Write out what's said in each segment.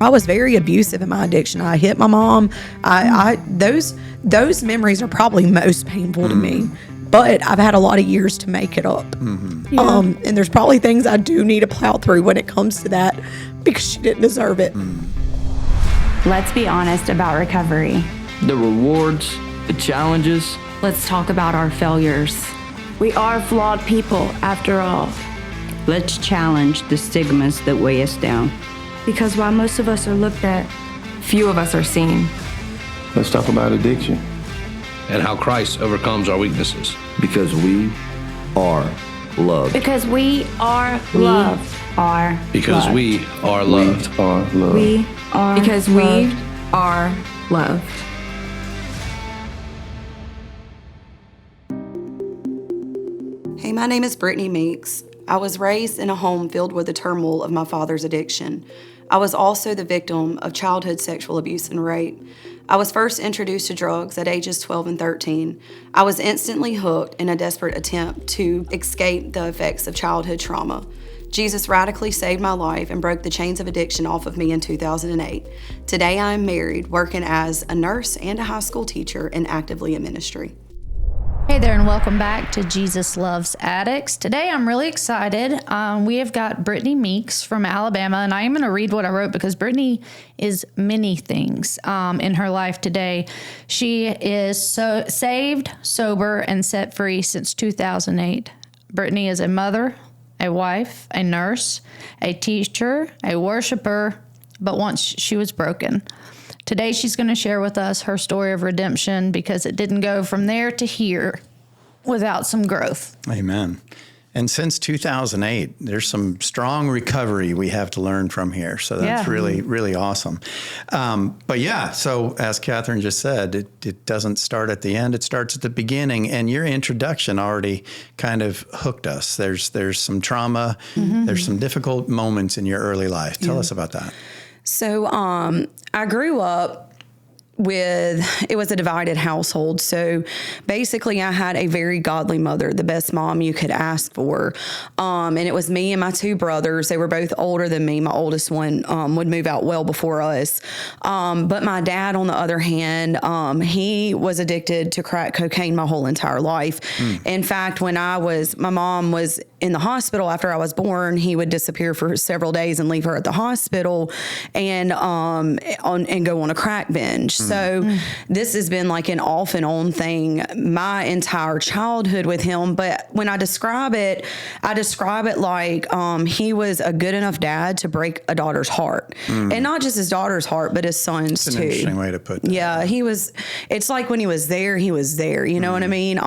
I was very abusive in my addiction. I hit my mom. Those memories are probably most painful to me. But I've had a lot of years to make it up. Yeah. And there's probably things I do need to plow through when it comes to that, because she didn't deserve it. Let's be honest about recovery. The rewards, the challenges. Let's talk about our failures. We are flawed people, after all. Let's challenge the stigmas that weigh us down. Because while most of us are looked at, Few of us are seen. Let's talk about addiction. And how Christ overcomes our weaknesses. Because we are loved. because we are loved. Because we are loved. We are loved. We are Because loved. we are loved. Hey, my name is Brittany Meeks. I was raised in a home filled with the turmoil of my father's addiction. I was also the victim of childhood sexual abuse and rape. I was first introduced to drugs at ages 12 and 13. I was instantly hooked in a desperate attempt to escape the effects of childhood trauma. Jesus radically saved my life and broke the chains of addiction off of me in 2008. Today I am married, working as a nurse and a high school teacher, and actively in ministry. Hey there, and welcome back to Jesus Loves Addicts. Today I'm really excited. We have got Brittany Meeks from Alabama, and I am going to read what I wrote because Brittany is many things in her life today. She is saved, sober, and set free since 2008. Brittany is a mother, a wife, a nurse, a teacher, a worshiper, but once she was broken. Today, she's going to share with us her story of redemption because it didn't go from there to here without some growth. Amen. And since 2008, there's some strong recovery we have to learn from here. So that's really, really awesome. But yeah, so as Kathryn just said, it doesn't start at the end. It starts at the beginning. And your introduction already kind of hooked us. There's some trauma. There's some difficult moments in your early life. Tell us about that. So I grew up it was a divided household. So basically I had a very godly mother, the best mom you could ask for. And it was me and my two brothers. They were both older than me. My oldest one would move out well before us. But my dad, on the other hand, he was addicted to crack cocaine my whole entire life. In fact, when my mom was in the hospital after I was born, he would disappear for several days and leave her at the hospital and go on a crack binge. So this has been like an off and on thing my entire childhood with him. But when I describe it like he was a good enough dad to break a daughter's heart. And not just his daughter's heart, but his son's too. It's an interesting way to put that. Yeah, it's like when he was there, you know what I mean?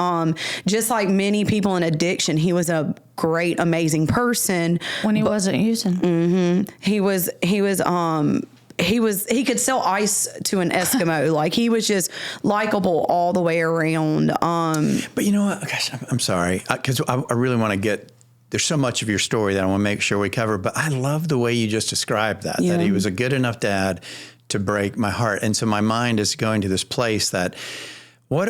Just like many people in addiction, he was a great, amazing person. When he wasn't using. He could sell ice to an Eskimo. Like, he was just likable all the way around. But you know what? Gosh, I'm sorry. Because I really want to get, there's so much of your story that I want to make sure we cover. But I love the way you just described that he was a good enough dad to break my heart. And so my mind is going to this place that what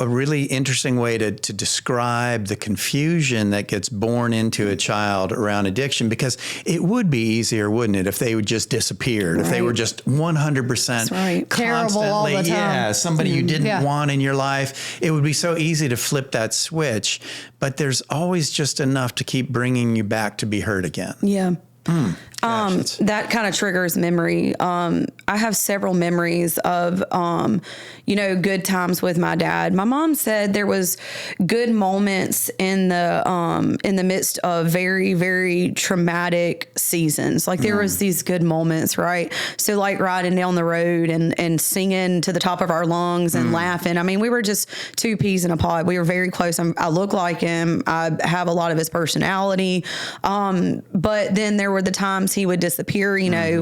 a really interesting way to describe the confusion that gets born into a child around addiction, because it would be easier, wouldn't it, if they would just disappeared, if they were just 100% terrible all the time. Yeah, somebody you didn't want in your life. It would be so easy to flip that switch, but there's always just enough to keep bringing you back to be hurt again. Yeah. That kind of triggers memory. I have several memories of, good times with my dad. My mom said there was good moments in the midst of very, very traumatic seasons. Like, there was these good moments, right? So like riding down the road and singing to the top of our lungs and laughing. I mean, we were just two peas in a pod. We were very close. I look like him. I have a lot of his personality. But then there were the times he would disappear,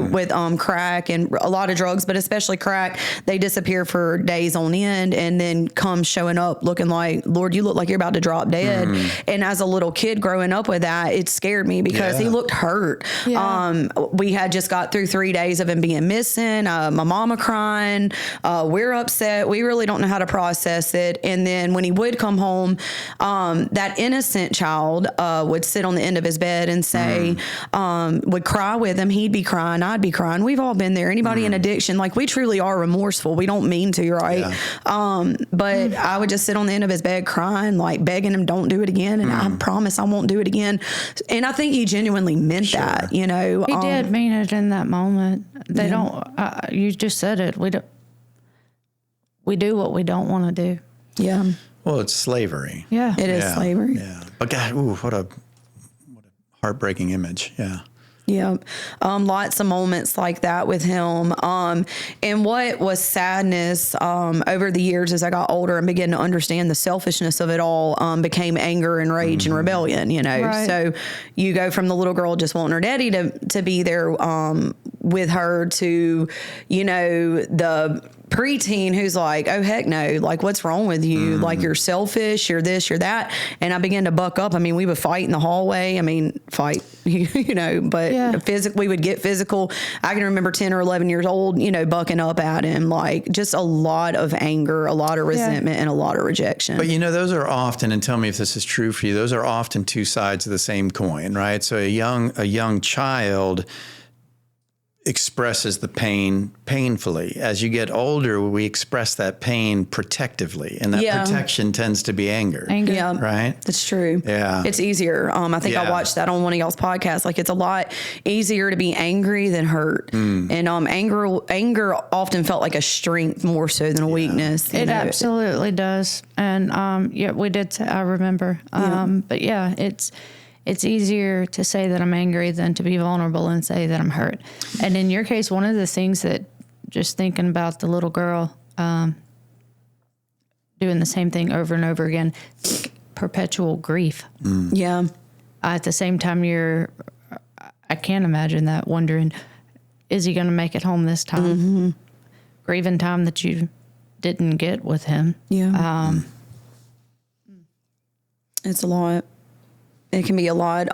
with crack and a lot of drugs, but especially crack. They disappear for days on end and then come showing up looking like, Lord, you look like you're about to drop dead. And as a little kid growing up with that, it scared me because he looked hurt. We had just got through 3 days of him being missing, my mama crying, we're upset. We really don't know how to process it. And then when he would come home, that innocent child would sit on the end of his bed and say, would cry cry with him. He'd be crying. I'd be crying. We've all been there. Anybody in addiction, like we truly are remorseful. We don't mean to, right? Yeah. But I would just sit on the end of his bed crying, like begging him, don't do it again. And I promise I won't do it again. And I think he genuinely meant that, you know. He did mean it in that moment. They don't, you just said it. We do what we don't want to do. Yeah. Well, it's slavery. Yeah. It is slavery. Yeah. But God, what a heartbreaking image. Yeah. Yeah. Lots of moments like that with him. And what was sadness over the years as I got older and began to understand the selfishness of it all became anger and rage and rebellion, you know. Right. So you go from the little girl just wanting her daddy to be there with her to, you know, the preteen who's like, oh, heck no, like, what's wrong with you? Like, you're selfish, you're this, you're that. And I began to buck up. I mean, we would fight in the hallway. I mean, fight, you know, but physically, we would get physical. I can remember 10 or 11 years old, you know, bucking up at him, like just a lot of anger, a lot of resentment, and a lot of rejection. But, you know, those are often, and tell me if this is true for you, those are often two sides of the same coin, right? So a young child expresses the pain painfully. As you get older, we express that pain protectively, and that protection tends to be anger. Yeah, right. That's true. Yeah, it's easier. I think I watched that on one of y'all's podcasts. Like, it's a lot easier to be angry than hurt, and anger often felt like a strength more so than a weakness. It absolutely does. And we did. I remember. But yeah, it's easier to say that I'm angry than to be vulnerable and say that I'm hurt. And in your case, one of the things that, just thinking about the little girl doing the same thing over and over again, perpetual grief. Yeah. At the same time, I can't imagine that, wondering, is he going to make it home this time? Grieving time that you didn't get with him. Yeah. It's a lot. It can be a lot.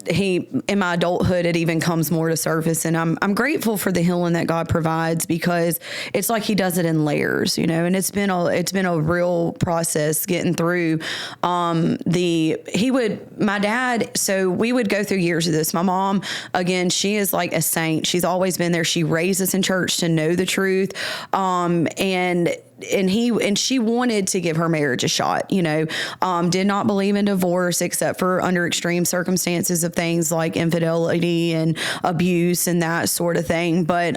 In my adulthood, it even comes more to surface, and I'm grateful for the healing that God provides, because it's like He does it in layers, you know. And it's been a real process getting through. My dad. So we would go through years of this. My mom, again, she is like a saint. She's always been there. She raised us in church to know the truth, and she wanted to give her marriage a shot, you know, did not believe in divorce except for under extreme circumstances of things like infidelity and abuse and that sort of thing. But,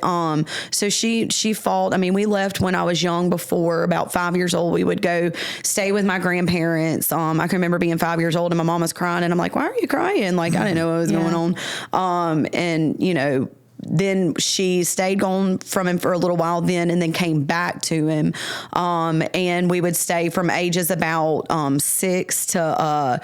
so she fought. I mean, we left when I was young. Before about 5 years old, we would go stay with my grandparents. I can remember being 5 years old and my mom was crying, and I'm like, why are you crying? Like, I didn't know what was going on. And, you know, then she stayed gone from him for a little while then, and then came back to him. And we would stay from ages about 6 to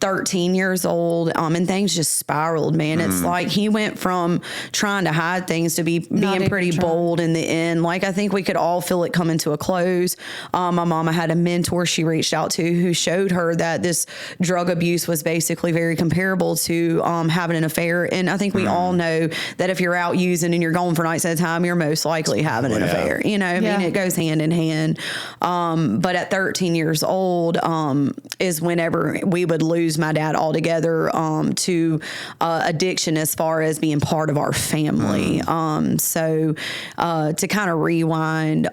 13 years old, and things just spiraled, man. It's like he went from trying to hide things to being pretty bold in the end. Like, I think we could all feel it coming to a close. My mama had a mentor she reached out to who showed her that this drug abuse was basically very comparable to having an affair. And I think we all know that if you're out using and you're gone for nights at a time, you're most likely having an affair. You know, I mean, it goes hand in hand. But at 13 years old is whenever we would lose my dad altogether to addiction as far as being part of our family. So to kind of rewind,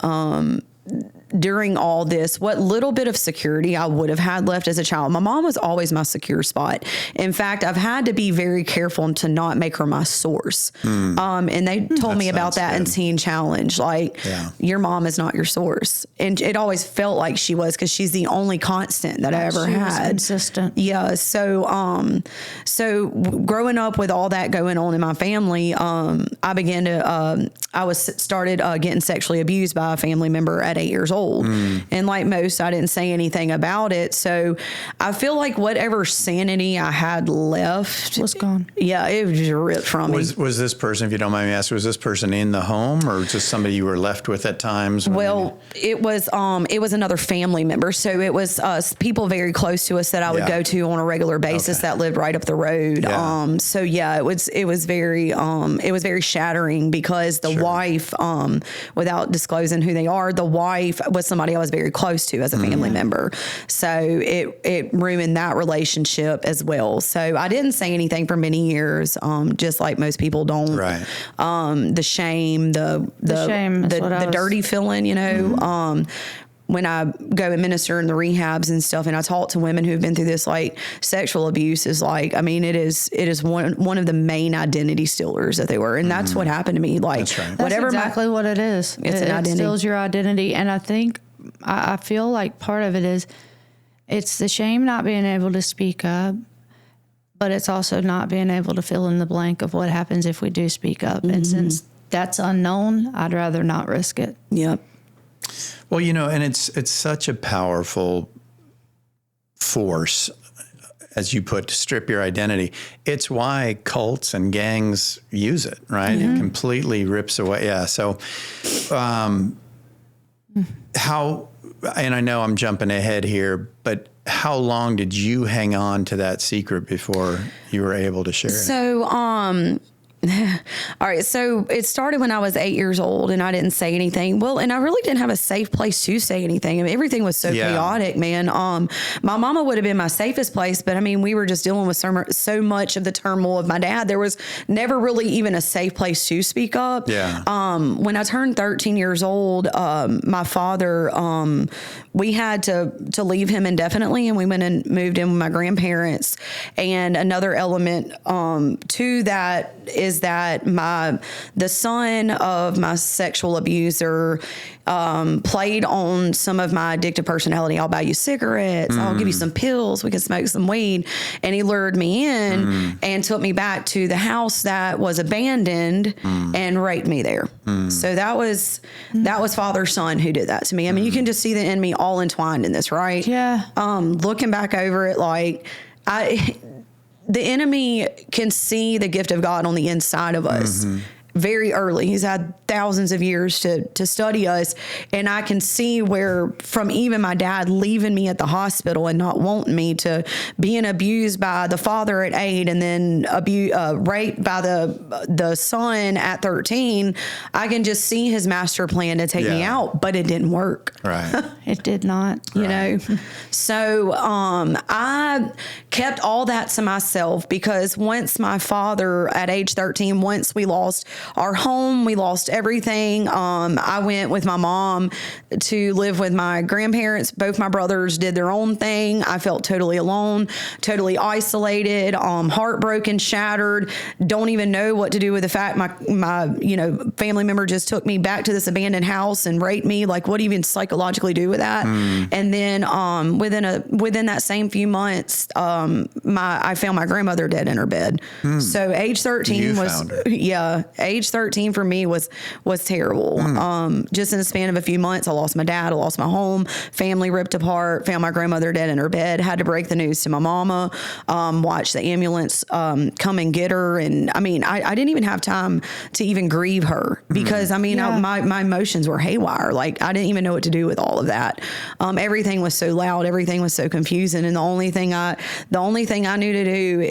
during all this, what little bit of security I would have had left as a child, my mom was always my secure spot. In fact, I've had to be very careful to not make her my source. And they told me about that in Teen Challenge. Like, your mom is not your source. And it always felt like she was, because she's the only constant that I ever had. Was consistent. Yeah. So, so growing up with all that going on in my family, I began to, started getting sexually abused by a family member at 8 years old. And like most, I didn't say anything about it. So I feel like whatever sanity I had left was gone. Yeah, it was just ripped from me. Was this person, if you don't mind me asking, was this person in the home, or just somebody you were left with at times? Well, it was another family member. So it was people very close to us that I would go to on a regular basis that lived right up the road. So yeah, it was very shattering, because the wife, without disclosing who they are, the wife was somebody I was very close to as a family member. So it ruined that relationship as well. So I didn't say anything for many years, just like most people don't. Right. The shame, the shame, the dirty feeling, you know. When I go and minister in the rehabs and stuff, and I talk to women who've been through this, like sexual abuse is like, I mean, it is one of the main identity stealers that they were. And that's what happened to me. Like whatever. That's exactly what it is. It's an identity. It steals your identity. And I think, I feel like part of it is, it's the shame not being able to speak up, but it's also not being able to fill in the blank of what happens if we do speak up. And since that's unknown, I'd rather not risk it. Yep. Well, you know, and it's such a powerful force, as you put, to strip your identity. It's why cults and gangs use it, right? It completely rips away. Yeah. So, how, and I know I'm jumping ahead here, but how long did you hang on to that secret before you were able to share it? So, all right. So it started when I was 8 years old and I didn't say anything. Well, and I really didn't have a safe place to say anything. I mean, everything was so chaotic, man. My mama would have been my safest place, but I mean, we were just dealing with so much of the turmoil of my dad. There was never really even a safe place to speak up. Yeah. When I turned 13 years old, my father, we had to leave him indefinitely, and we went and moved in with my grandparents. And another element to that is that the son of my sexual abuser played on some of my addictive personality. I'll buy you cigarettes. I'll give you some pills. We can smoke some weed. And he lured me in and took me back to the house that was abandoned and raped me there. So that was father son who did that to me. I mean, you can just see the enemy all entwined in this, right? Yeah. Looking back over it, like the enemy can see the gift of God on the inside of us very early. He's had thousands of years to study us. And I can see where, from even my dad leaving me at the hospital and not wanting me, to being abused by the father at 8 and then raped by the son at 13, I can just see his master plan to take me out, but it didn't work. Right. It did not. You know? So I kept all that to myself, because once my father at age 13, once we lost our home, we lost everything. I went with my mom to live with my grandparents. Both my brothers did their own thing. I felt totally alone, totally isolated, heartbroken, shattered. Don't even know what to do with the fact my family member just took me back to this abandoned house and raped me. Like, what do you even psychologically do with that? And then within that same few months, I found my grandmother dead in her bed. So age 13 age 13 for me was terrible. Just in the span of a few months, I lost my dad, I lost my home, family ripped apart, found my grandmother dead in her bed, had to break the news to my mama, watch the ambulance come and get her. And I mean, I didn't even have time to even grieve her, because I mean, my emotions were haywire. Like, I didn't even know what to do with all of that. Everything was so loud, everything was so confusing. And the only thing I knew to do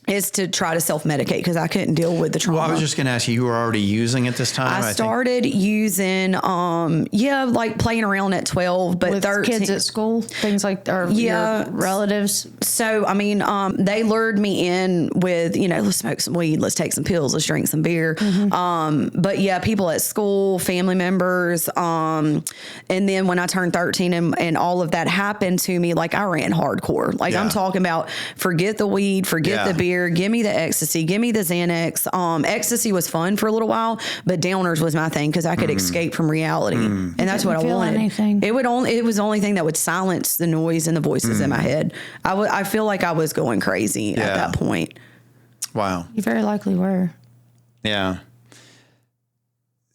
is to try to self-medicate, because I couldn't deal with the trauma. Well, I was just going to ask you were already using at this time? I started using, like playing around at 12, but with 13. Kids at school, things like, or your relatives. So, I mean, they lured me in with, let's smoke some weed, let's take some pills, let's drink some beer. But yeah, people at school, family members. And then when I turned 13 and all of that happened to me, like, I ran hardcore. Like, I'm talking about, forget the weed, forget the beer. Give me the ecstasy. Give me the Xanax. Ecstasy was fun for a little while, but downers was my thing, because I could escape from reality, and that's what I wanted. Anything. It was the only thing that would silence the noise and the voices in my head. I feel like I was going crazy at that point. Wow. You very likely were. Yeah.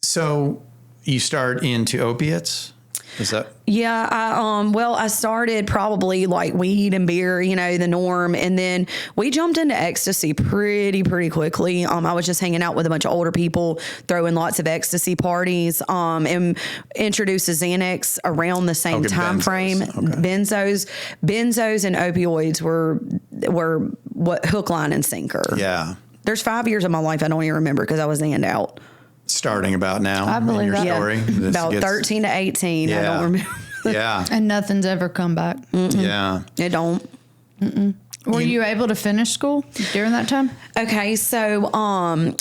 So you start into opiates? Is that? Yeah, I started probably like weed and beer, the norm. And then we jumped into ecstasy pretty quickly. I was just hanging out with a bunch of older people, throwing lots of ecstasy parties, and introduced Xanax around the same time frame. Benzos and opioids were what hook, line, and sinker. Yeah. There's 5 years of my life I don't even remember, because I was in and out. starting about now. I believe in your that. story. Yeah. About 13 to 18. I don't remember. Yeah. And nothing's ever come back. Yeah. It don't. Were you able to finish school during that time? Okay, so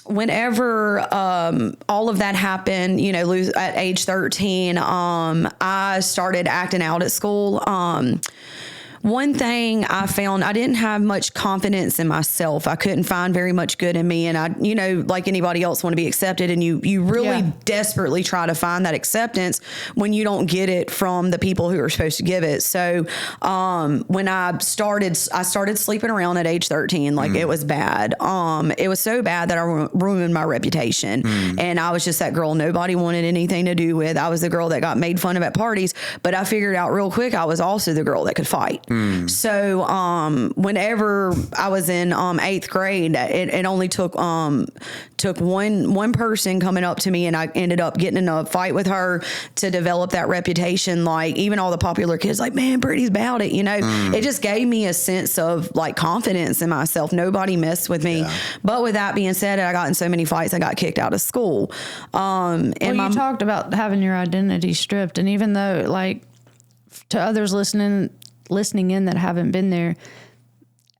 whenever all of that happened, at age 13, I started acting out at school. One thing I found, I didn't have much confidence in myself. I couldn't find very much good in me. And I, like anybody else, want to be accepted. And you really desperately try to find that acceptance when you don't get it from the people who are supposed to give it. So when I started sleeping around at age 13. Like it was bad. It was so bad that I ruined my reputation. And I was just that girl nobody wanted anything to do with. I was the girl that got made fun of at parties. But I figured out real quick I was also the girl that could fight. So whenever I was in 8th grade, it only took one person coming up to me, and I ended up getting in a fight with her to develop that reputation. Like even all the popular kids, like, man, Brittany's about it. It just gave me a sense of like confidence in myself. Nobody messed with me. But with that being said, I got in so many fights, I got kicked out of school. And you talked about having your identity stripped, and even though, like, to others listening in that haven't been there,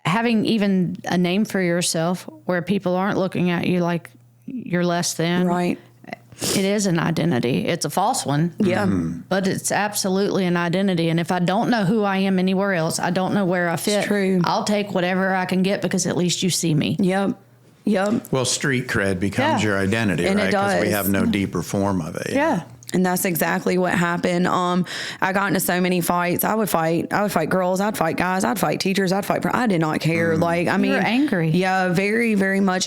having even a name for yourself where people aren't looking at you like you're less than. Right. It is an identity. It's a false one. Yeah. But it's absolutely an identity. And if I don't know who I am anywhere else, I don't know where I fit. It's true. I'll take whatever I can get because at least you see me. Yep. Well, street cred becomes your identity, And right? it does. Because we have no deeper form of it. Yeah. And that's exactly what happened. I got into so many fights. I would fight girls. I'd fight guys. I'd fight teachers. I did not care. Like, I mean, you were angry. Yeah, very, very much.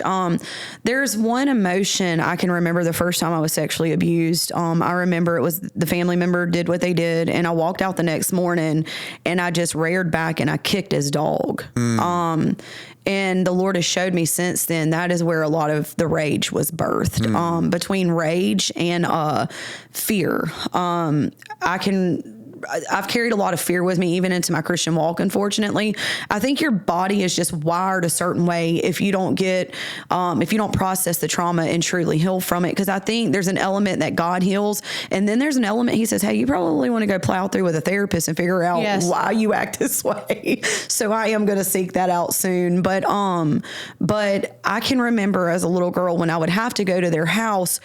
There's one emotion I can remember the first time I was sexually abused. I remember it was the family member did what they did, and I walked out the next morning and I just reared back and I kicked his dog. And the Lord has showed me since then that is where a lot of the rage was birthed. Between rage and fear. I've carried a lot of fear with me even into my Christian walk, unfortunately. I think your body is just wired a certain way if you don't process the trauma and truly heal from it. Because I think there's an element that God heals, and then there's an element he says, hey, you probably want to go plow through with a therapist and figure out why you act this way. So I am going to seek that out soon. But I can remember as a little girl when I would have to go to their house,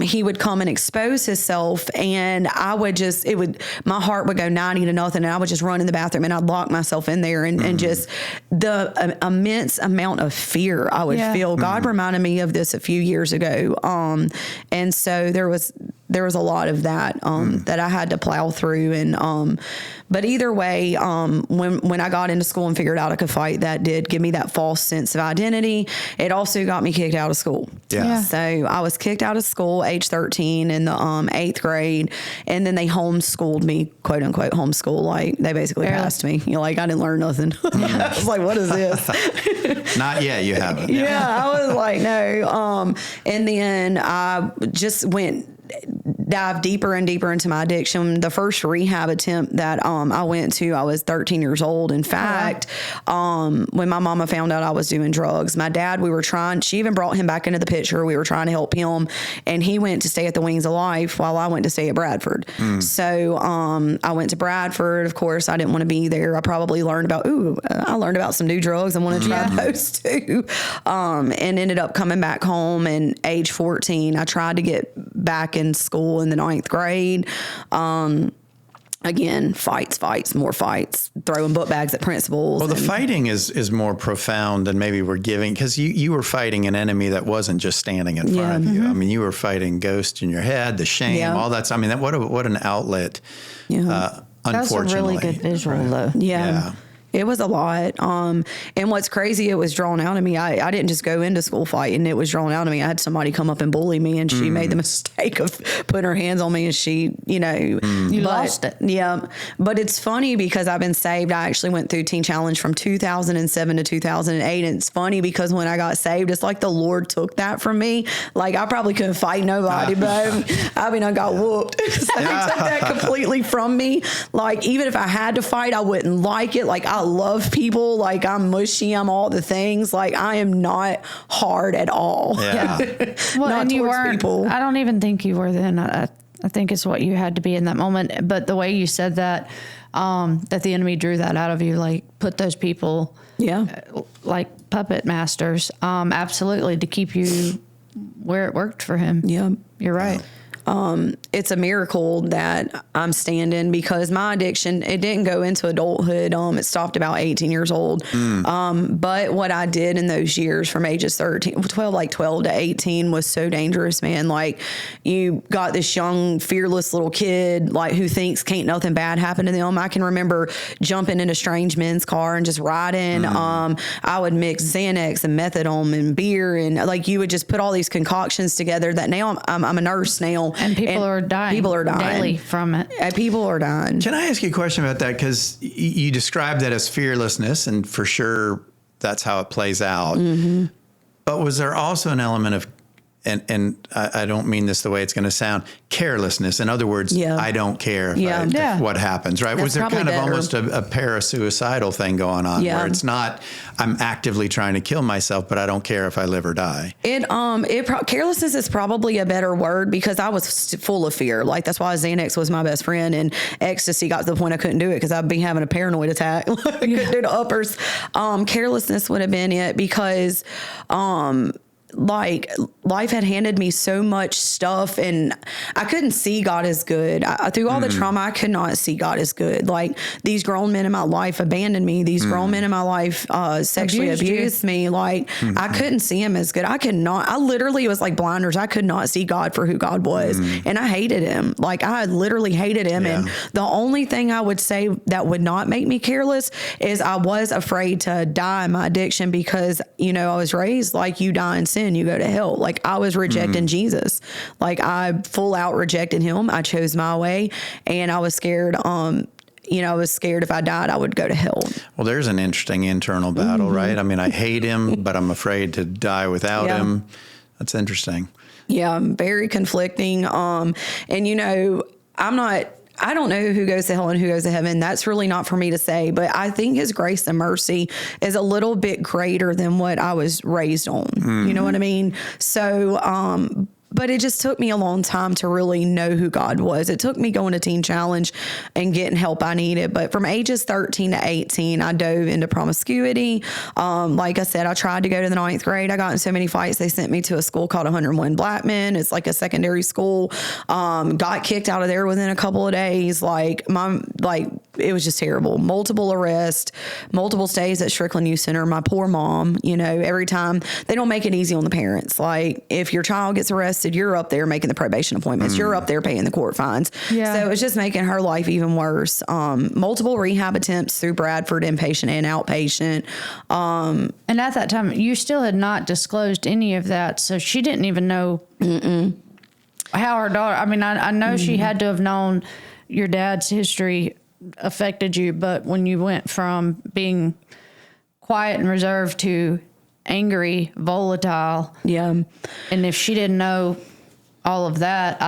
he would come and expose himself, and my heart would go 90-0, and I would just run in the bathroom and I'd lock myself in there and just the immense amount of fear I would feel. God reminded me of this a few years ago. And so there was a lot of that, that I had to plow through. And, but either way, when I got into school and figured out I could fight, that did give me that false sense of identity. It also got me kicked out of school. Yeah. So I was kicked out of school age 13 in the 8th grade, and then they homeschooled me, quote unquote homeschool. Like they basically passed me. Like I didn't learn nothing. I was like, what is this? Not yet. You haven't. Yeah. I was like, no. And then I just dive deeper and deeper into my addiction. The first rehab attempt that I went to, I was 13 years old. In fact, when my mama found out I was doing drugs, my dad, she even brought him back into the picture. We were trying to help him, and he went to stay at the Wings of Life while I went to stay at Bradford. So I went to Bradford. Of course, I didn't want to be there. I probably learned about some new drugs. I wanted to try those too. And ended up coming back home, and age 14, I tried to get back in school in the 9th grade. Again, fights, more fights, throwing book bags at principals. Well, the fighting is more profound than maybe we're giving, because you were fighting an enemy that wasn't just standing in front of you. I mean, you were fighting ghosts in your head, the shame, all that. I mean, what an outlet. Unfortunately, that's a really good visual, though. Yeah. It was a lot. And what's crazy, it was drawn out of me. I didn't just go into school fighting. It was drawn out of me. I had somebody come up and bully me, and she made the mistake of putting her hands on me, and she, You lost it. Yeah. But it's funny because I've been saved. I actually went through Teen Challenge from 2007 to 2008. And it's funny because when I got saved, it's like the Lord took that from me. Like I probably couldn't fight nobody, but I got whooped. So he took that completely from me. Like even if I had to fight, I wouldn't like it. Like I love people. Like I'm mushy. I'm all the things. Like I am not hard at all. Yeah. Well, not and you towards weren't. people. I don't even think you were then. I think it's what you had to be in that moment. But the way you said that, that the enemy drew that out of you, like put those people, like puppet masters, absolutely to keep you where it worked for him. Yeah, you're right. It's a miracle that I'm standing because my addiction, it didn't go into adulthood. It stopped about 18 years old. But what I did in those years from ages 12 to 18 was so dangerous, man. Like you got this young, fearless little kid, like who thinks can't nothing bad happen to them. I can remember jumping in a strange men's car and just riding. I would mix Xanax and methadone and beer. And like, you would just put all these concoctions together that now I'm a nurse now. And people are dying. People are dying daily from it. People are dying. Can I ask you a question about that? Because you described that as fearlessness, and for sure that's how it plays out. Mm-hmm. But was there also an element of, and I don't mean this the way it's going to sound, carelessness? In other words, I don't care if what happens, right? That's was there kind of almost a parasuicidal thing going on where it's not, I'm actively trying to kill myself, but I don't care if I live or die? Carelessness is probably a better word because I was full of fear. Like that's why Xanax was my best friend, and ecstasy got to the point I couldn't do it because I'd be having a paranoid attack. I couldn't do the uppers. Carelessness would have been it because, like life had handed me so much stuff and I couldn't see God as good. Through all the trauma, I could not see God as good. Like these grown men in my life abandoned me. These grown men in my life sexually abused me. Like I couldn't see him as good. I literally was like blinders. I could not see God for who God was. And I hated him. Like I literally hated him. And the only thing I would say that would not make me careless is I was afraid to die in my addiction because, I was raised like you die in sin, you go to hell. Like I was rejecting Jesus. Like I full out rejected him. I chose my way and I was scared. I was scared if I died, I would go to hell. Well, there's an interesting internal battle, right? I mean, I hate him, but I'm afraid to die without him. That's interesting. Yeah, very conflicting. I don't know who goes to hell and who goes to heaven. That's really not for me to say, but I think his grace and mercy is a little bit greater than what I was raised on. You know what I mean? So, but it just took me a long time to really know who God was. It took me going to Teen Challenge and getting help I needed. But from ages 13 to 18, I dove into promiscuity. Like I said, I tried to go to the 9th grade. I got in so many fights. They sent me to a school called 101 Black Men. It's like a secondary school. Got kicked out of there within a couple of days. It was just terrible. Multiple arrests, multiple stays at Strickland Youth Center. My poor mom, every time they don't make it easy on the parents. Like if your child gets arrested, you're up there making the probation appointments. You're up there paying the court fines. Yeah. So it's just making her life even worse. Multiple rehab attempts through Bradford, inpatient and outpatient. And at that time, you still had not disclosed any of that. So she didn't even know how her daughter, I know she had to have known your dad's history affected you, but when you went from being quiet and reserved to angry, volatile. Yeah. And if she didn't know all of that,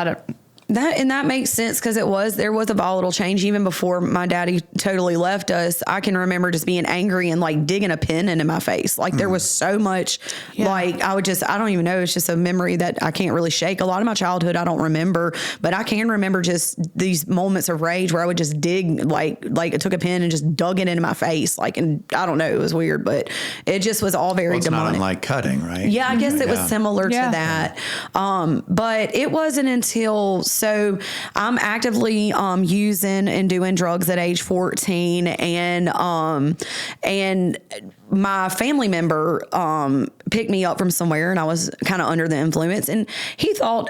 That makes sense because there was a volatile change even before my daddy totally left us. I can remember just being angry and like digging a pin into my face. Like there was so much, like I don't even know. It's just a memory that I can't really shake. A lot of my childhood I don't remember, but I can remember just these moments of rage where I would just dig, like I took a pin and just dug it into my face. Like, and I don't know, it was weird, but it just was all very demonic. Not unlike cutting, right? Yeah, I guess it was similar to that. But it wasn't until, so I'm actively using and doing drugs at age 14, and my family member picked me up from somewhere, and I was kind of under the influence, and he thought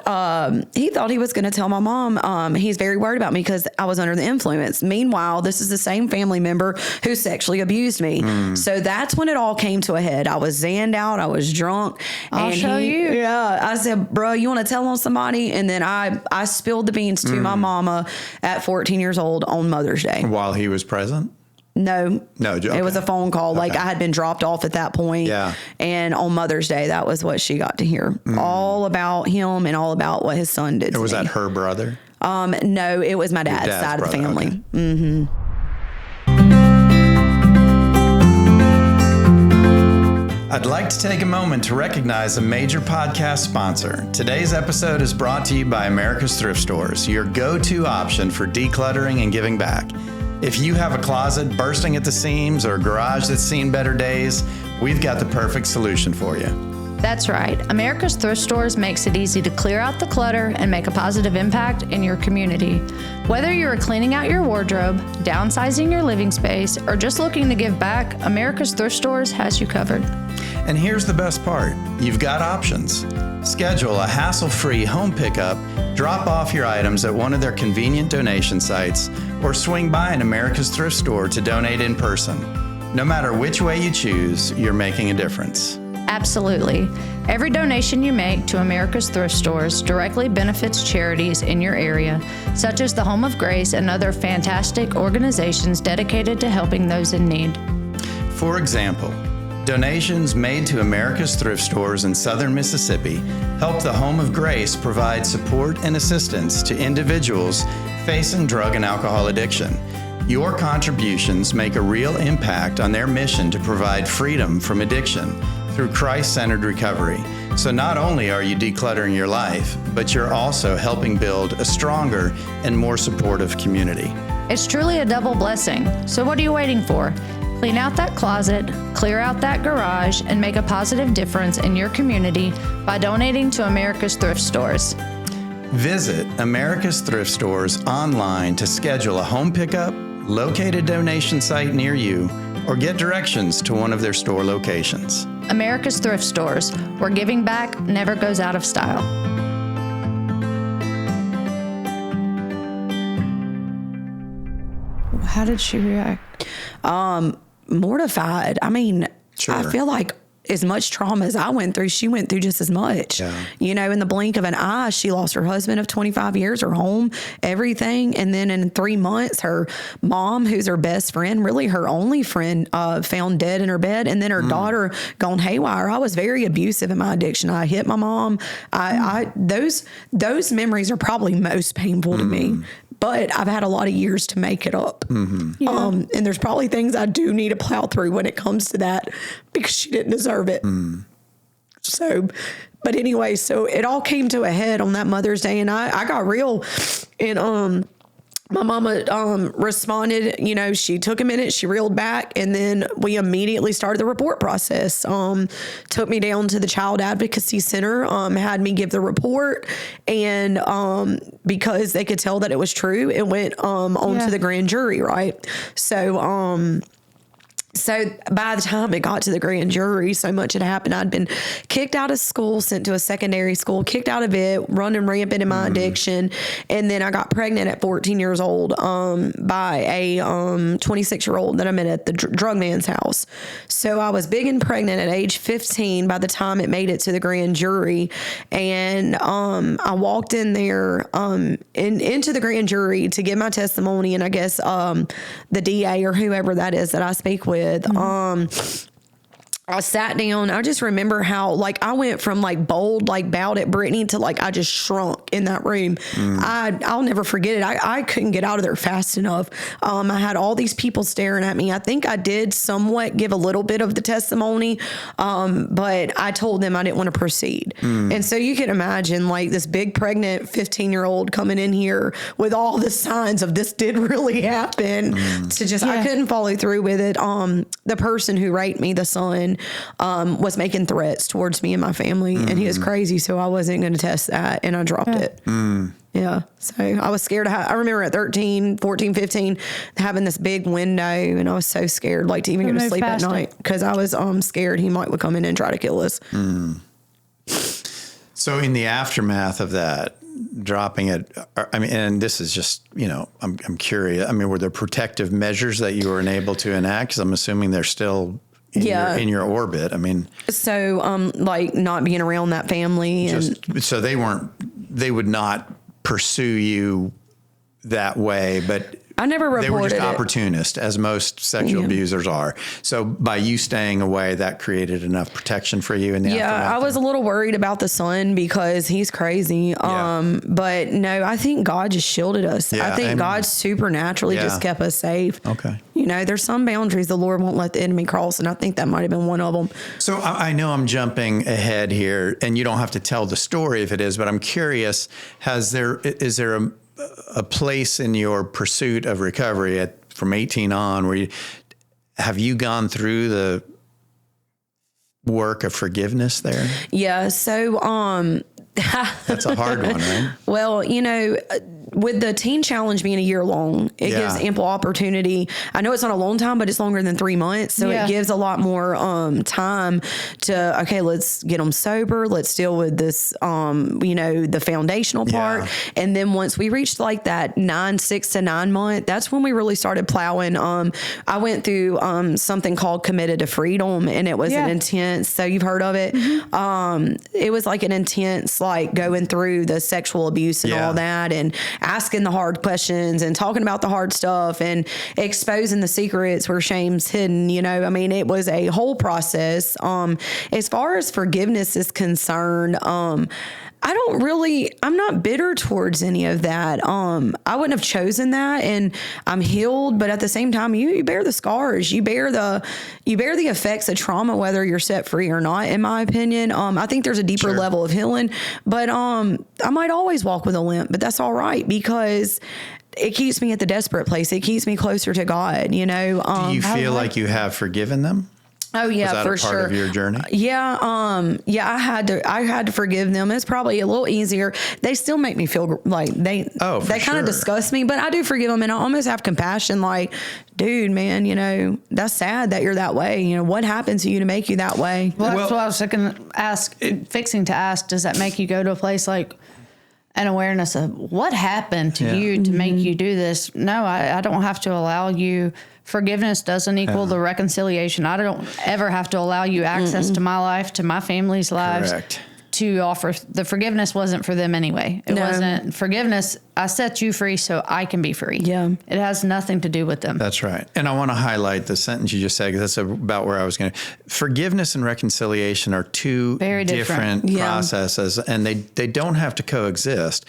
he was going to tell my mom. He's very worried about me because I was under the influence. Meanwhile, this is the same family member who sexually abused me. So that's when it all came to a head. I was zanned out. I was drunk. I'll show you. Yeah. I said, bro, you want to tell on somebody? And then I spilled the beans to my mama at 14 years old on Mother's Day. While he was present? No, okay. It was a phone call. Like I had been dropped off at that point. Yeah. And on Mother's Day, that was what she got to hear. All about him and all about what his son did. Was that her brother? No, it was my dad's side brother. of the family. Okay. I'd like to take a moment to recognize a major podcast sponsor. Today's episode is brought to you by America's Thrift Stores, your go-to option for decluttering and giving back. If you have a closet bursting at the seams or a garage that's seen better days, we've got the perfect solution for you. That's right. America's Thrift Stores makes it easy to clear out the clutter and make a positive impact in your community. Whether you're cleaning out your wardrobe, downsizing your living space, or just looking to give back, America's Thrift Stores has you covered. And here's the best part. You've got options. Schedule a hassle-free home pickup, drop off your items at one of their convenient donation sites, or swing by an America's Thrift Store to donate in person. No matter which way you choose, you're making a difference. Absolutely. Every donation you make to America's Thrift Stores directly benefits charities in your area, such as the Home of Grace and other fantastic organizations dedicated to helping those in need. For example, donations made to America's Thrift Stores in southern Mississippi help the Home of Grace provide support and assistance to individuals facing drug and alcohol addiction. Your contributions make a real impact on their mission to provide freedom from addiction through Christ-centered recovery. So not only are you decluttering your life, but you're also helping build a stronger and more supportive community. It's truly a double blessing. So what are you waiting for? Clean out that closet, clear out that garage, and make a positive difference in your community by donating to America's Thrift Stores. Visit America's Thrift Stores online to schedule a home pickup, locate a donation site near you, or get directions to one of their store locations. America's Thrift Stores, where giving back never goes out of style. How did she react? Mortified. I mean, Sure. I feel like as much trauma as I went through, she went through just as much. Yeah. You know, in the blink of an eye, she lost her husband of 25 years, her home, everything. And then in 3 months, her mom, who's her best friend, really her only friend, found dead in her bed. And then her daughter gone haywire. I was very abusive in my addiction. I hit my mom. Those memories are probably most painful to me. But I've had a lot of years to make it up. Yeah. And there's probably things I do need to plow through when it comes to that because she didn't deserve it. So, but anyway, so it all came to a head on that Mother's Day, and I got real. And my mama responded, you know, she took a minute, she reeled back, and then we immediately started the report process. Took me down to the Child Advocacy Center, had me give the report, and because they could tell that it was true, it went on to the grand jury, right? So by the time it got to the grand jury, so much had happened. I'd been kicked out of school, sent to a secondary school, kicked out of it, running rampant in my addiction. And then I got pregnant at 14 years old by a 26-year-old that I met at the drug man's house. So I was big and pregnant at age 15 by the time it made it to the grand jury. And I walked in there into the grand jury to give my testimony. And I guess the DA or whoever that is that I speak with, I sat down. I just remember how, like, I went from like bold, like bowed at Brittany to like, I just shrunk in that room. I'll never forget it. I couldn't get out of there fast enough. I had all these people staring at me. I think I did somewhat give a little bit of the testimony. But I told them I didn't want to proceed. And so you can imagine like this big pregnant 15-year-old coming in here with all the signs of this did really happen to just, I couldn't follow through with it. The person who raped me, the son, was making threats towards me and my family, and he was crazy, so I wasn't going to test that, and I dropped it. Yeah, so I was scared. I remember at 13, 14, 15, having this big window, and I was so scared, like, to even go to sleep at night, because I was scared he might come in and try to kill us. So in the aftermath of that, dropping it, I mean, and this is just, you know, I'm curious. I mean, were there protective measures that you were able to enact? Because I'm assuming they're still in your orbit. I mean, so like not being around that family, so they would not pursue you that way, but I never reported They were just it. opportunists, as most sexual abusers are. So by you staying away, that created enough protection for you in the aftermath? I was a little worried about the son because he's crazy. But no, I think God just shielded us. Yeah, I think amen. God supernaturally just kept us safe. Okay. You know, there's some boundaries the Lord won't let the enemy cross, and I think that might have been one of them. So I know I'm jumping ahead here, and you don't have to tell the story if it is, but I'm curious, is there a place in your pursuit of recovery from 18 on where have you gone through the work of forgiveness there? Yeah. So, that's a hard one, right? Well, you know, with the teen challenge being a year long, it gives ample opportunity. I know it's not a long time, but it's longer than 3 months. So it gives a lot more time to, okay, let's get them sober. Let's deal with this, you know, the foundational part. Yeah. And then once we reached like that 6 to 9 month, that's when we really started plowing. I went through something called Committed to Freedom, and it was an intense, so you've heard of it. Mm-hmm. It was like an intense, like going through the sexual abuse and all that, and asking the hard questions and talking about the hard stuff and exposing the secrets where shame's hidden. You know, I mean, it was a whole process. As far as forgiveness is concerned, I'm not bitter towards any of that. I wouldn't have chosen that, and I'm healed, but at the same time, you bear the scars, you bear the effects of trauma, whether you're set free or not, in my opinion. I think there's a deeper level of healing, but I might always walk with a limp, but that's all right, because it keeps me at the desperate place. It keeps me closer to God, you know. Do you feel like you have forgiven them? Oh yeah, was that for a part sure. of your journey? Yeah, I had to forgive them. It's probably a little easier. They still make me feel like they kind of disgust me, but I do forgive them, and I almost have compassion. Like, dude, man, you know, that's sad that you're that way. You know, what happened to you to make you that way? Well, that's what I was fixing to ask. Does that make you go to a place like an awareness of what happened to you to make you do this? No, I don't have to allow you. Forgiveness doesn't equal the reconciliation. I don't ever have to allow you access to my life, to my family's lives. Correct. To offer the forgiveness wasn't for them anyway. It wasn't forgiveness. I set you free so I can be free. Yeah. It has nothing to do with them. That's right. And I want to highlight the sentence you just said, because that's about where I was going to. Forgiveness and reconciliation are two very different processes, and they don't have to coexist.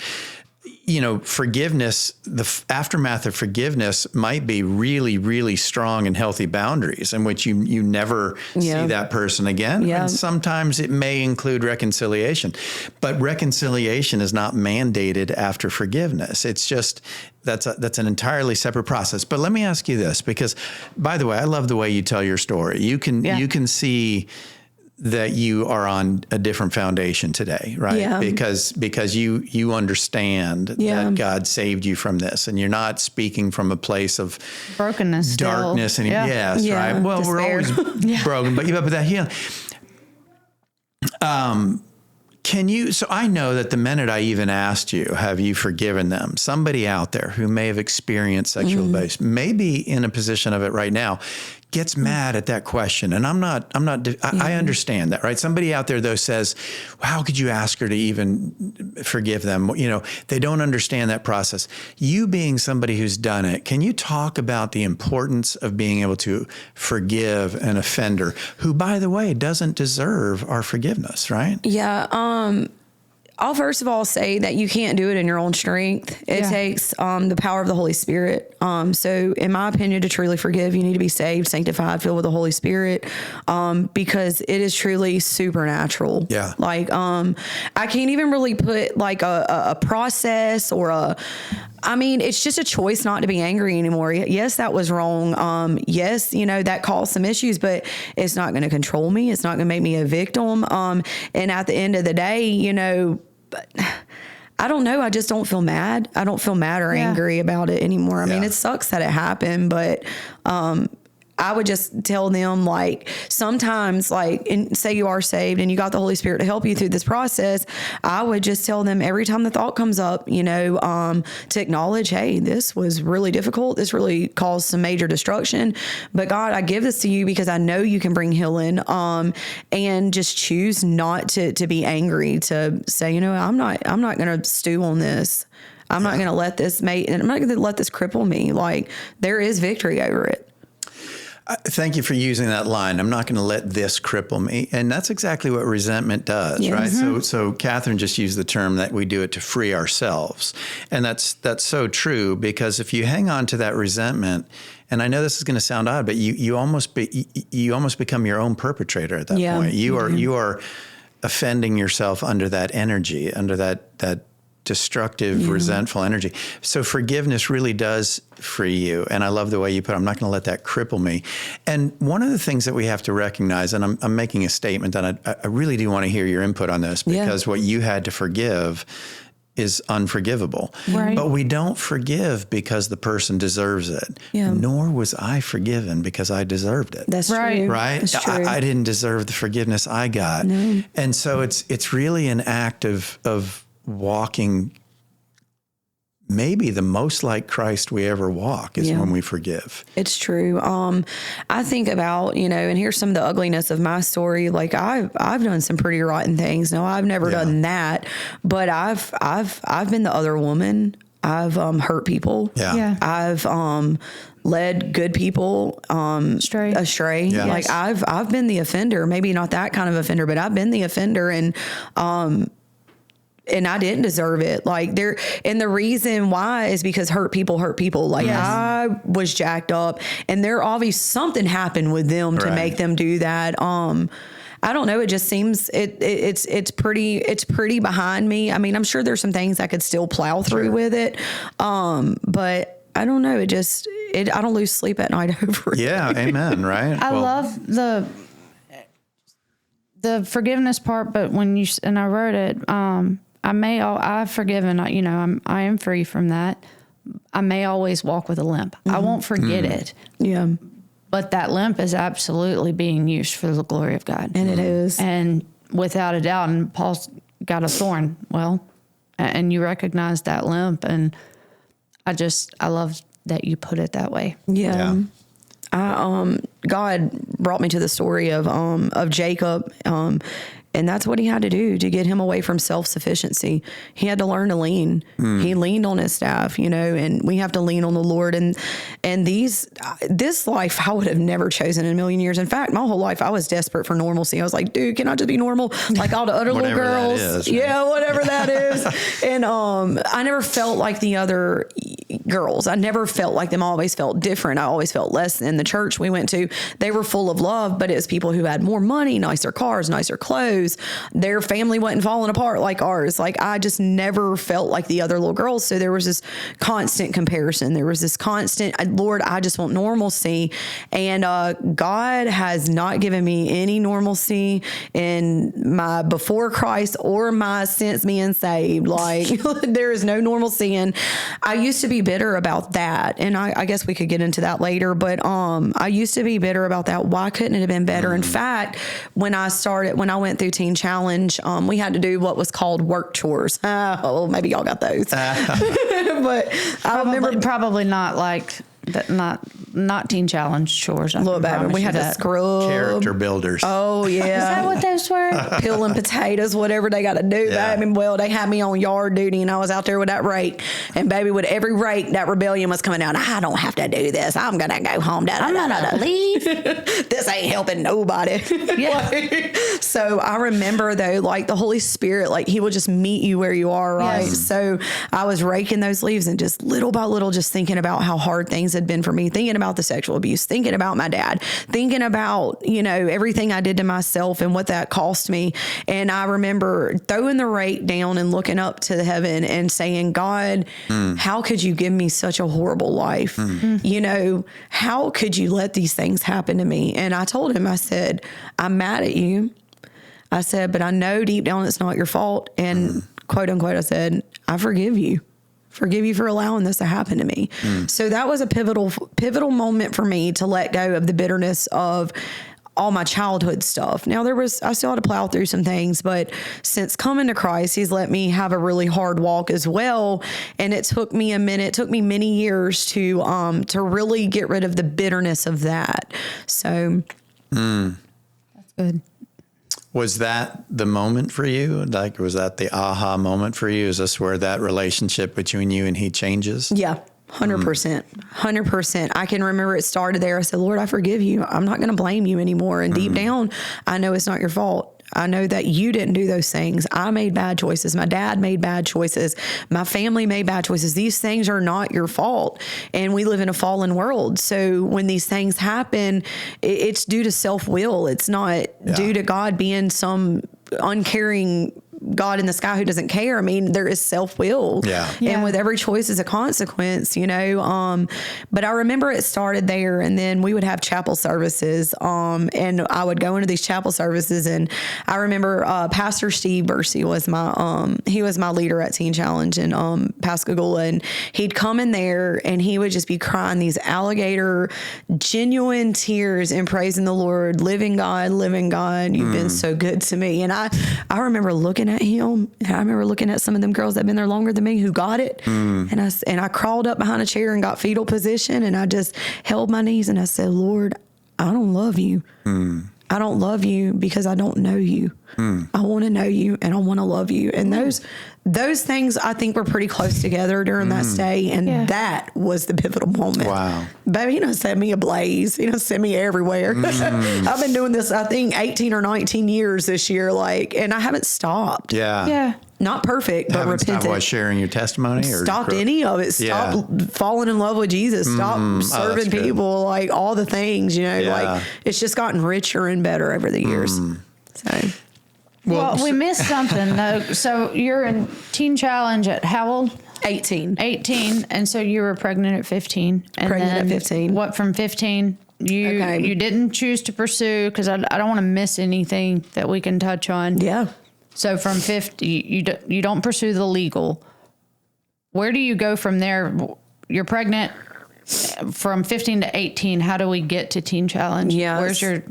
You know, forgiveness, the aftermath of forgiveness might be really, really strong and healthy boundaries in which you never see that person again. Yeah. And sometimes it may include reconciliation, but reconciliation is not mandated after forgiveness. It's just, that's an entirely separate process. But let me ask you this, because by the way, I love the way you tell your story. You can see that you are on a different foundation today, right? Yeah. Because you understand that God saved you from this, and you're not speaking from a place of brokenness, darkness, still. Right? Well, despair. We're always broken, but that healing. So I know that the minute I even asked you, have you forgiven them? Somebody out there who may have experienced sexual abuse, maybe in a position of it right now, gets mad at that question. And I understand that, right? Somebody out there though says, well, how could you ask her to even forgive them? You know, they don't understand that process. You being somebody who's done it, can you talk about the importance of being able to forgive an offender who, by the way, doesn't deserve our forgiveness, right? Yeah. I'll first of all say that you can't do it in your own strength. It takes the power of the Holy Spirit. So in my opinion, to truly forgive, you need to be saved, sanctified, filled with the Holy Spirit, because it is truly supernatural. Yeah. Like, I can't even really put like a process or it's just a choice not to be angry anymore. Yes, that was wrong. Yes, that caused some issues, but it's not going to control me. It's not going to make me a victim. And at the end of the day, but I don't know. I just don't feel mad. I don't feel mad or angry about it anymore. I mean, it sucks that it happened, but I would just tell them, like, sometimes, like, and say you are saved and you got the Holy Spirit to help you through this process, I would just tell them every time the thought comes up, to acknowledge, hey, this was really difficult. This really caused some major destruction. But God, I give this to you because I know you can bring healing, and just choose not to be angry, to say, I'm not going to stew on this. I'm not going to let this and I'm not going to let this cripple me. Like, there is victory over it. Thank you for using that line. I'm not going to let this cripple me. And that's exactly what resentment does, right? So Kathryn just used the term that we do it to free ourselves. And that's so true, because if you hang on to that resentment, and I know this is going to sound odd, but you almost become your own perpetrator at that point. You are offending yourself under that energy, under that destructive, resentful energy. So forgiveness really does free you. And I love the way you put it. I'm not going to let that cripple me. And one of the things that we have to recognize, and I'm making a statement that I really do want to hear your input on this, because what you had to forgive is unforgivable. Right. But we don't forgive because the person deserves it. Yeah. Nor was I forgiven because I deserved it. That's true. Right? That's true. I didn't deserve the forgiveness I got. No. And so it's really an act of walking maybe the most like Christ we ever walk is when we forgive. It's true. I think about, and here's some of the ugliness of my story. Like, I've done some pretty rotten things. No, I've never done that, but I've been the other woman. I've hurt people. Yeah. I've led good people astray. Yeah. Like, I've been the offender. Maybe not that kind of offender, but I've been the offender, and I didn't deserve it. And the reason why is because hurt people. Like, I was jacked up, and there obviously something happened with them to make them do that. I don't know. It just seems it's pretty behind me. I mean, I'm sure there's some things I could still plow through with it. But I don't know. I don't lose sleep at night over it. Yeah. Amen. Right. I love the forgiveness part, but and I wrote it, I've forgiven, I am free from that. I may always walk with a limp. I won't forget it. Yeah. But that limp is absolutely being used for the glory of God. And it is. And without a doubt, and Paul's got a thorn. Well, and you recognize that limp. And I love that you put it that way. Yeah. God brought me to the story of Jacob, and that's what he had to do to get him away from self-sufficiency. He had to learn to lean. He leaned on his staff, and we have to lean on the Lord. And this life I would have never chosen in a million years. In fact, my whole life I was desperate for normalcy. I was like, dude, can I just be normal like all the other little girls? That is, yeah, whatever that is. And I never felt like the other girls. I never felt like them. I always felt different. I always felt less. In the church we went to, they were full of love, but it was people who had more money, nicer cars, nicer clothes. Their family wasn't falling apart like ours. Like, I just never felt like the other little girls. So there was this constant comparison. There was this constant, Lord, I just want normalcy. And God has not given me any normalcy in my before Christ or my since being saved. Like, there is no normalcy. And I used to be bitter about that. And I guess we could get into that later. But I used to be bitter about that. Why couldn't it have been better? In fact, when I went through Teen Challenge, we had to do what was called work chores. Oh, maybe y'all got those. But I remember probably not like that, not Teen Challenge chores. A little bit. We had to scrub. Character builders. Oh, yeah. Is that what those were? Peeling potatoes, whatever they got to do. Yeah. They had me on yard duty, and I was out there with that rake. And baby, with every rake, that rebellion was coming down. I don't have to do this. I'm going to go home. I'm going to leave. This ain't helping nobody. Yeah. So I remember, though, like, the Holy Spirit, like, he will just meet you where you are, right? Yes. So I was raking those leaves and just little by little just thinking about how hard things had been for me, thinking about the sexual abuse, thinking about my dad, thinking about, everything I did to myself and what that cost me. And I remember throwing the rake down and looking up to heaven and saying, God, how could you give me such a horrible life? How could you let these things happen to me? And I told him, I said, I'm mad at you. I said, but I know deep down it's not your fault. And quote unquote, I said, I forgive you. Forgive you for allowing this to happen to me. So that was a pivotal moment for me to let go of the bitterness of all my childhood stuff. Now I still had to plow through some things, but since coming to Christ, he's let me have a really hard walk as well. And it took me many years to really get rid of the bitterness of that. So that's good. Was that the moment for you? Like, was that the aha moment for you? Is this where that relationship between you and he changes? Yeah. 100%. 100%. I can remember it started there. I said, Lord, I forgive you. I'm not going to blame you anymore. And deep down, I know it's not your fault. I know that you didn't do those things. I made bad choices. My dad made bad choices. My family made bad choices. These things are not your fault. And we live in a fallen world. So when these things happen, it's due to self-will. It's not due to God being some uncaring God in the sky who doesn't care. I mean, there is self-will. And with every choice is a consequence, you know. But I remember it started there, and then we would have chapel services. And I would go into these chapel services, and I remember Pastor Steve Bursey was my leader at Teen Challenge in Pascagoula, and he'd come in there and he would just be crying these alligator genuine tears and praising the Lord, living God, you've been so good to me. And I remember looking at him, and I remember looking at some of them girls that had been there longer than me who got it. And I crawled up behind a chair and got fetal position, and I just held my knees and I said, Lord, I don't love you. I don't love you because I don't know you. I want to know you, and I want to love you. And those things I think were pretty close together during that stay. And that was the pivotal moment. Wow. Baby, set me ablaze. Sent me everywhere. I've been doing this, I think 18 or 19 years this year. And I haven't stopped. Yeah. Not perfect, but repentant. Stopped sharing your testimony? Or stopped any of it. Stopped falling in love with Jesus. Stopped serving people, all the things, it's just gotten richer and better over the years. So. Well, we missed something though. So you're in Teen Challenge at how old? 18. 18. And so you were pregnant at 15. And pregnant then at 15. What, from 15? You didn't choose to pursue, because I don't want to miss anything that we can touch on. Yeah. So from 50, you don't pursue the legal. Where do you go from there? You're pregnant from 15 to 18. How do we get to Teen Challenge? Yes. Where's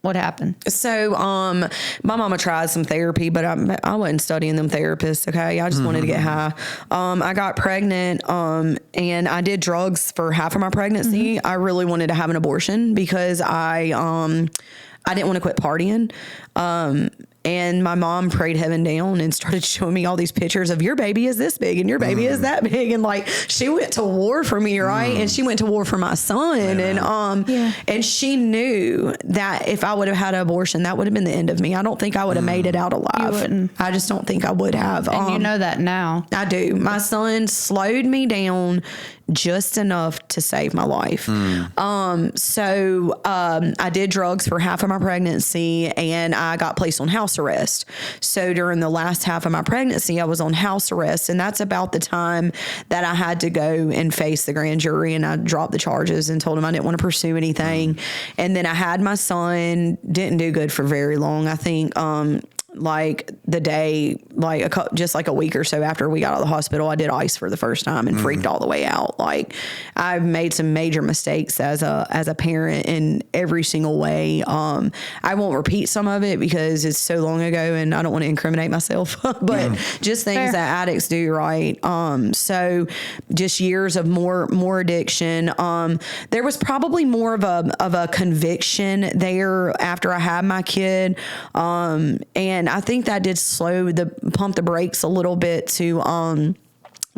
what happened? So, my mama tried some therapy, but I wasn't studying them therapists. Okay. I just wanted to get high. I got pregnant, and I did drugs for half of my pregnancy. I really wanted to have an abortion because I didn't want to quit partying. And my mom prayed heaven down and started showing me all these pictures of your baby is this big and your baby is that big. And she went to war for me, right? And she went to war for my son. And she knew that if I would have had an abortion, that would have been the end of me. I don't think I would have made it out alive. You wouldn't. I just don't think I would have. And you know that now. I do. My son slowed me down just enough to save my life. So I did drugs for half of my pregnancy, and I got placed on house arrest. So during the last half of my pregnancy, I was on house arrest, and that's about the time that I had to go and face the grand jury, and I dropped the charges and told him I didn't want to pursue anything. And then I had my son, didn't do good for very long. I think the day, just a week or so after we got out of the hospital, I did ice for the first time and freaked all the way out. I've made some major mistakes as a parent in every single way. I won't repeat some of it because it's so long ago and I don't want to incriminate myself, but just things that addicts do, right? So just years of more addiction. There was probably more of a conviction there after I had my kid. And I think that did pump the brakes a little bit to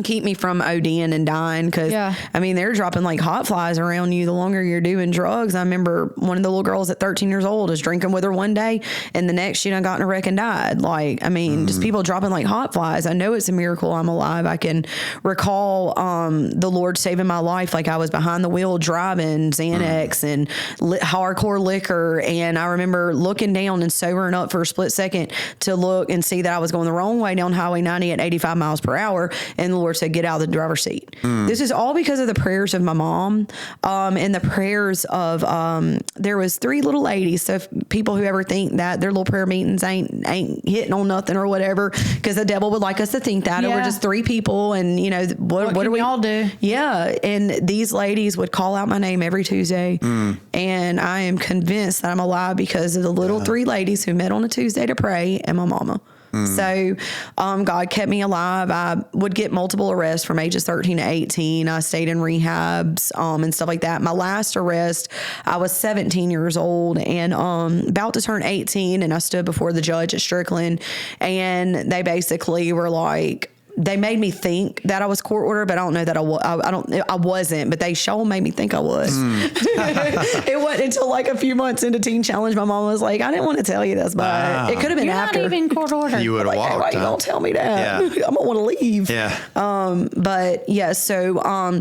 keep me from ODing and dying. Cause they're dropping hot flies around you the longer you're doing drugs. I remember one of the little girls at 13 years old was drinking with her one day, and the next she done got in a wreck and died. Just people dropping hot flies. I know it's a miracle I'm alive. I can recall the Lord saving my life. I was behind the wheel driving Xanax and hardcore liquor. And I remember looking down and sobering up for a split second to look and see that I was going the wrong way down Highway 90 at 85 miles per hour. And the Lord said, get out of the driver's seat. This is all because of the prayers of my mom, and the prayers of, there was 3 little ladies. So if people who ever think that their little prayer meetings ain't hitting on nothing or whatever, because the devil would like us to think that, or we're just 3 people. And what do we all do? Yeah. And these ladies would call out my name every Tuesday. And I am convinced that I'm alive because of the little 3 ladies who met on a Tuesday to pray and my mama. So God kept me alive. I would get multiple arrests from ages 13 to 18. I stayed in rehabs and stuff like that. My last arrest, I was 17 years old and about to turn 18, and I stood before the judge at Strickland, and they basically were like, they made me think that I was court ordered, but I don't know that I wasn't, but they sure made me think I was. It wasn't until like a few months into Teen Challenge, my mom was like, I didn't want to tell you this, but it could have been after. You're not even court ordered. You would have walked. Hey, why you gonna tell me that? Yeah. I'm gonna want to leave. Yeah. But yeah, so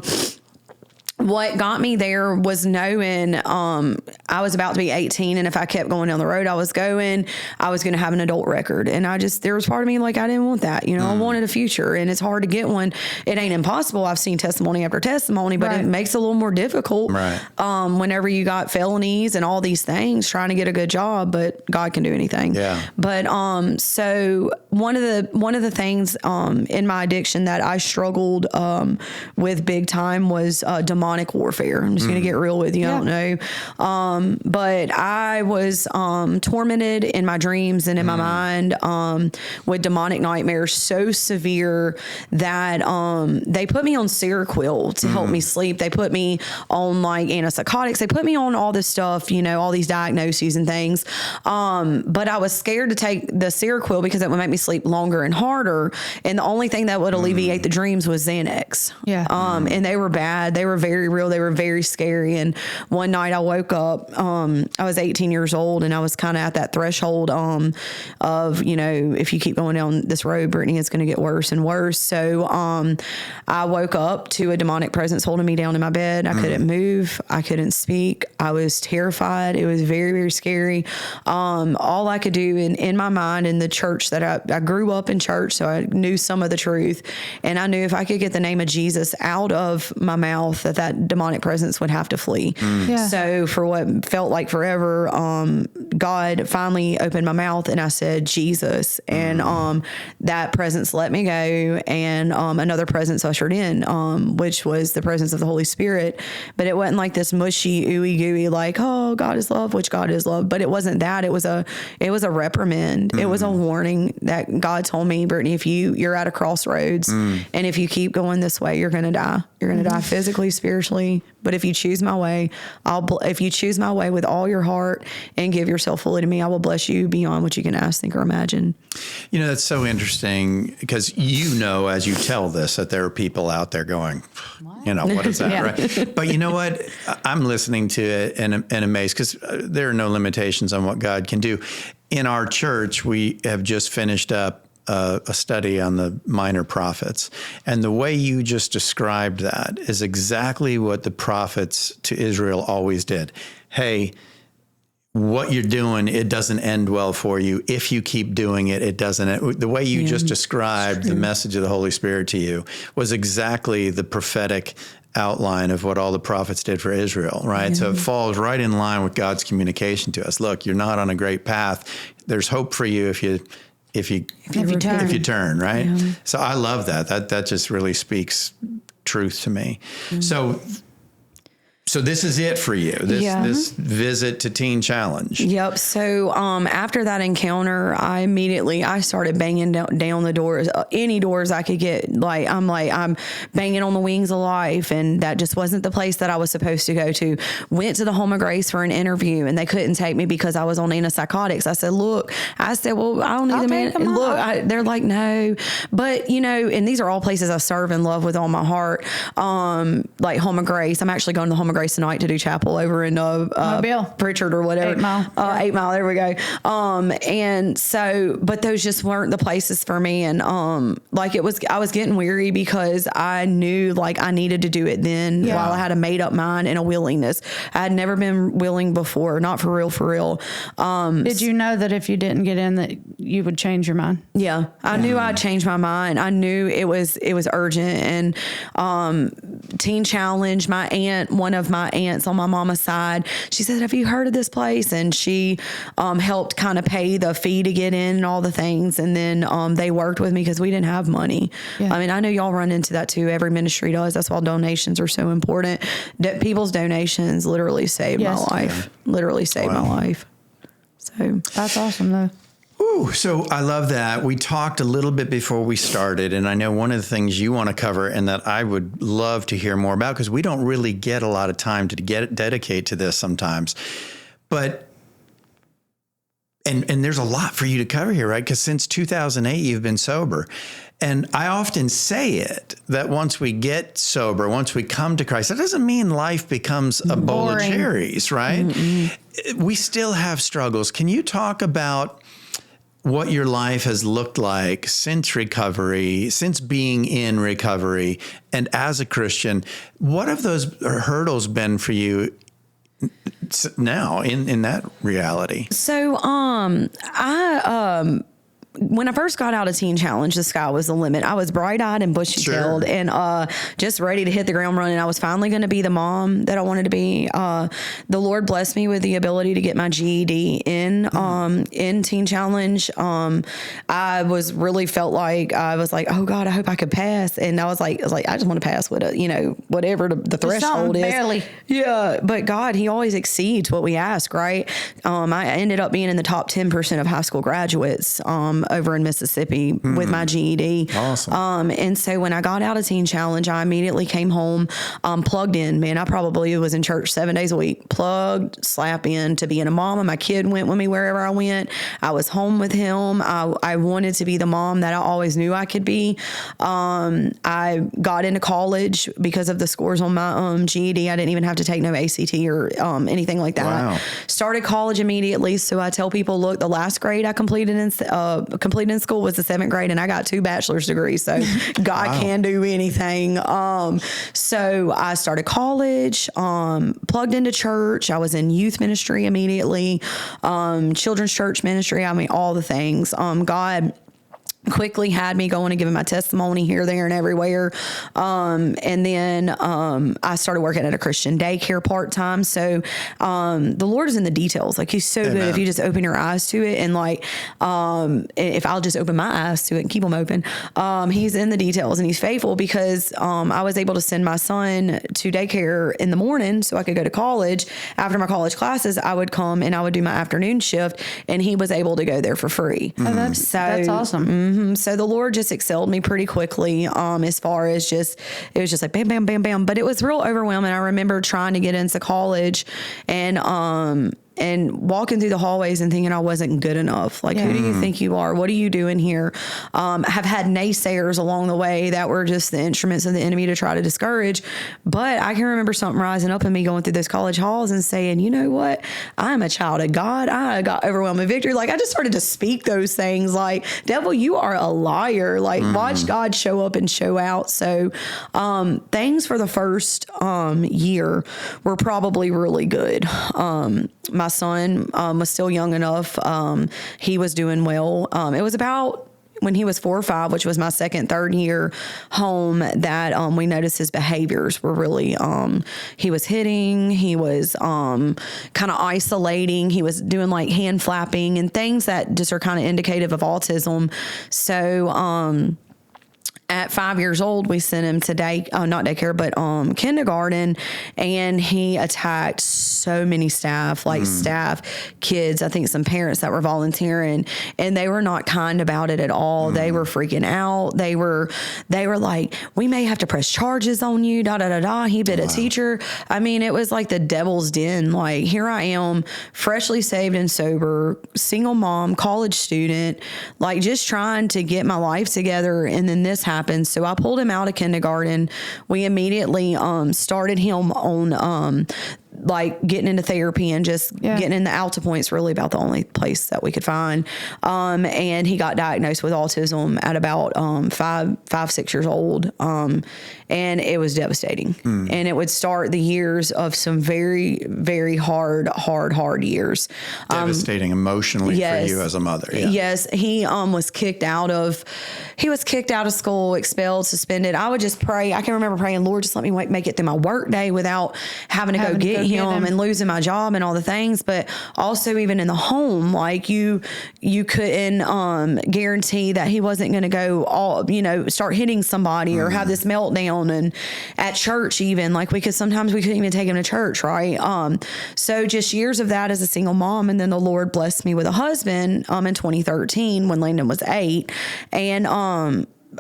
what got me there was knowing I was about to be 18, and if I kept going down the road I was going to have an adult record. And there was part of me like, I didn't want that. I wanted a future, and it's hard to get one. It ain't impossible. I've seen testimony after testimony, but it makes it a little more difficult whenever you got felonies and all these things trying to get a good job, but God can do anything. Yeah. But so one of the things in my addiction that I struggled with big time was demonic warfare. I'm just going to get real with you. I don't know. But I was tormented in my dreams and in my mind with demonic nightmares so severe that they put me on Seroquel to help me sleep. They put me on like antipsychotics. They put me on all this stuff, all these diagnoses and things. But I was scared to take the Seroquel because it would make me sleep longer and harder. And the only thing that would alleviate the dreams was Xanax. Yeah. And they were bad. They were very real. They were very scary. And one night I woke up, I was 18 years old, and I was kind of at that threshold of, if you keep going down this road, Brittany, it's going to get worse and worse. So I woke up to a demonic presence holding me down in my bed. I couldn't move. I couldn't speak. I was terrified. It was very, very scary. All I could do in my mind, in the church that I grew up in church, so I knew some of the truth. And I knew if I could get the name of Jesus out of my mouth, that demonic presence would have to flee. Yeah. So for what felt like forever, God finally opened my mouth and I said, Jesus. And that presence let me go. And another presence ushered in, which was the presence of the Holy Spirit. But it wasn't like this mushy, ooey gooey, like, oh, God is love, which God is love. But it wasn't that. It was a reprimand. It was a warning that God told me, Brittany, if you're at a crossroads and if you keep going this way, you're going to die. You're going to die physically, spiritually. But if you choose my way, if you choose my way with all your heart and give yourself fully to me, I will bless you beyond what you can ask, think, or imagine. That's so interesting because as you tell this, that there are people out there going, what is that, right? But you know what? I'm listening to it and amazed because there are no limitations on what God can do. In our church, we have just finished up a study on the minor prophets. And the way you just described that is exactly what the prophets to Israel always did. Hey, what you're doing, it doesn't end well for you. If you keep doing it, it doesn't. The way you just described the message of the Holy Spirit to you was exactly the prophetic outline of what all the prophets did for Israel, right? Yeah. So it falls right in line with God's communication to us. Look, you're not on a great path. There's hope for you if you turn, right? Yeah. So I love that. That just really speaks truth to me. Mm-hmm. So this is it for you, this visit to Teen Challenge. Yep. So after that encounter, I started banging down the doors, any doors I could get. I'm banging on the wings of life, and that just wasn't the place that I was supposed to go to. Went to the Home of Grace for an interview, and they couldn't take me because I was on antipsychotics. I said, well, I don't need a man. Look, they're like, no. But, and these are all places I serve and love with all my heart. Like Home of Grace. I'm actually going to the Home of Grace tonight to do chapel over in Pritchard or whatever. 8 Mile. 8 Mile, there we go. And so, but those just weren't the places for me. And I was getting weary because I knew I needed to do it then while I had a made up mind and a willingness. I had never been willing before, not for real. Did you know that if you didn't get in that you would change your mind? Yeah. I knew I'd change my mind. I knew it was urgent. And Teen Challenge, one of my aunts on my mama's side, she said, have you heard of this place? And she helped kind of pay the fee to get in and all the things. And then they worked with me because we didn't have money. Yeah. I mean, I know y'all run into that too. Every ministry does. That's why donations are so important. People's donations literally saved my life. Literally saved my life. So that's awesome though. Whew, so I love that. We talked a little bit before we started, and I know one of the things you want to cover and that I would love to hear more about, because we don't really get a lot of time to dedicate to this sometimes. But and there's a lot for you to cover here, right? Because since 2008, you've been sober. And I often say it, that once we get sober, once we come to Christ, that doesn't mean life becomes a bowl of cherries, right? Mm-hmm. We still have struggles. Can you talk about what your life has looked like since recovery, since being in recovery, and as a Christian? What have those hurdles been for you now in that reality? So, when I first got out of Teen Challenge, the sky was the limit. I was bright-eyed and bushy-tailed and just ready to hit the ground running. I was finally going to be the mom that I wanted to be. The Lord blessed me with the ability to get my GED in Teen Challenge. I was really felt like I was like, oh God, I hope I could pass. And I was like, I just want to pass with whatever the threshold is. Barely. Yeah, but God, He always exceeds what we ask, right? I ended up being in the top 10% of high school graduates over in Mississippi with my GED. Awesome. And so when I got out of Teen Challenge, I immediately came home, plugged in. Man, I probably was in church 7 days a week, plugged, slap in to being a mom. And my kid went with me wherever I went. I was home with him. I wanted to be the mom that I always knew I could be. I got into college because of the scores on my GED. I didn't even have to take no ACT or anything like that. Wow. Started college immediately. So I tell people, look, the last grade I completed in school was the 7th grade, and I got 2 bachelor's degrees. So God can do anything. So I started college, plugged into church. I was in youth ministry immediately, children's church ministry. I mean, all the things. God quickly had me going and giving my testimony here, there, and everywhere. And then I started working at a Christian daycare part-time. So the Lord is in the details. Like, He's so good if you just open your eyes to it. And like, if I'll just open my eyes to it and keep them open, He's in the details and He's faithful, because I was able to send my son to daycare in the morning so I could go to college. After my college classes, I would come and I would do my afternoon shift, and he was able to go there for free. Oh, that's awesome. So the Lord just excelled me pretty quickly, as far as it was just like bam, bam, bam, bam. But it was real overwhelming. I remember trying to get into college and walking through the hallways and thinking I wasn't good enough. Like, who do you think you are? What are you doing here? Have had naysayers along the way that were just the instruments of the enemy to try to discourage. But I can remember something rising up in me going through those college halls and saying, you know what? I'm a child of God. I got overwhelming victory. Like, I just started to speak those things like, devil, you are a liar. Like, watch God show up and show out. So things for the first year were probably really good. My son was still young enough. He was doing well. It was about when he was 4 or 5, which was my third year home, that we noticed his behaviors were really, he was hitting, he was kind of isolating, he was doing like hand flapping and things that just are kind of indicative of autism. So, at 5 years old, we sent him to not daycare, but kindergarten, and he attacked so many staff, kids, I think some parents that were volunteering, and they were not kind about it at all. They were freaking out. They were like, we may have to press charges on you, da, da, da, da. He bit a teacher. I mean, it was like the devil's den. Like, here I am, freshly saved and sober, single mom, college student, like just trying to get my life together, and then this happened. So I pulled him out of kindergarten. We immediately started him on like getting into therapy and just getting in the Alta Point's really about the only place that we could find. And he got diagnosed with autism at about 5-6 years old. And it was devastating. And it would start the years of some very, very hard years. Devastating emotionally for you as a mother. Yeah. Yes. He was kicked out of he was kicked out of school, expelled, suspended. I would just pray. I can remember praying, Lord, just let me make it through my work day without having to go get him and losing my job and all the things. But also even in the home, like you couldn't guarantee that he wasn't going to go start hitting somebody or have this meltdown. And at church, even like sometimes we couldn't even take him to church. Right. So just years of that as a single mom. And then the Lord blessed me with a husband in 2013 when Landon was 8. And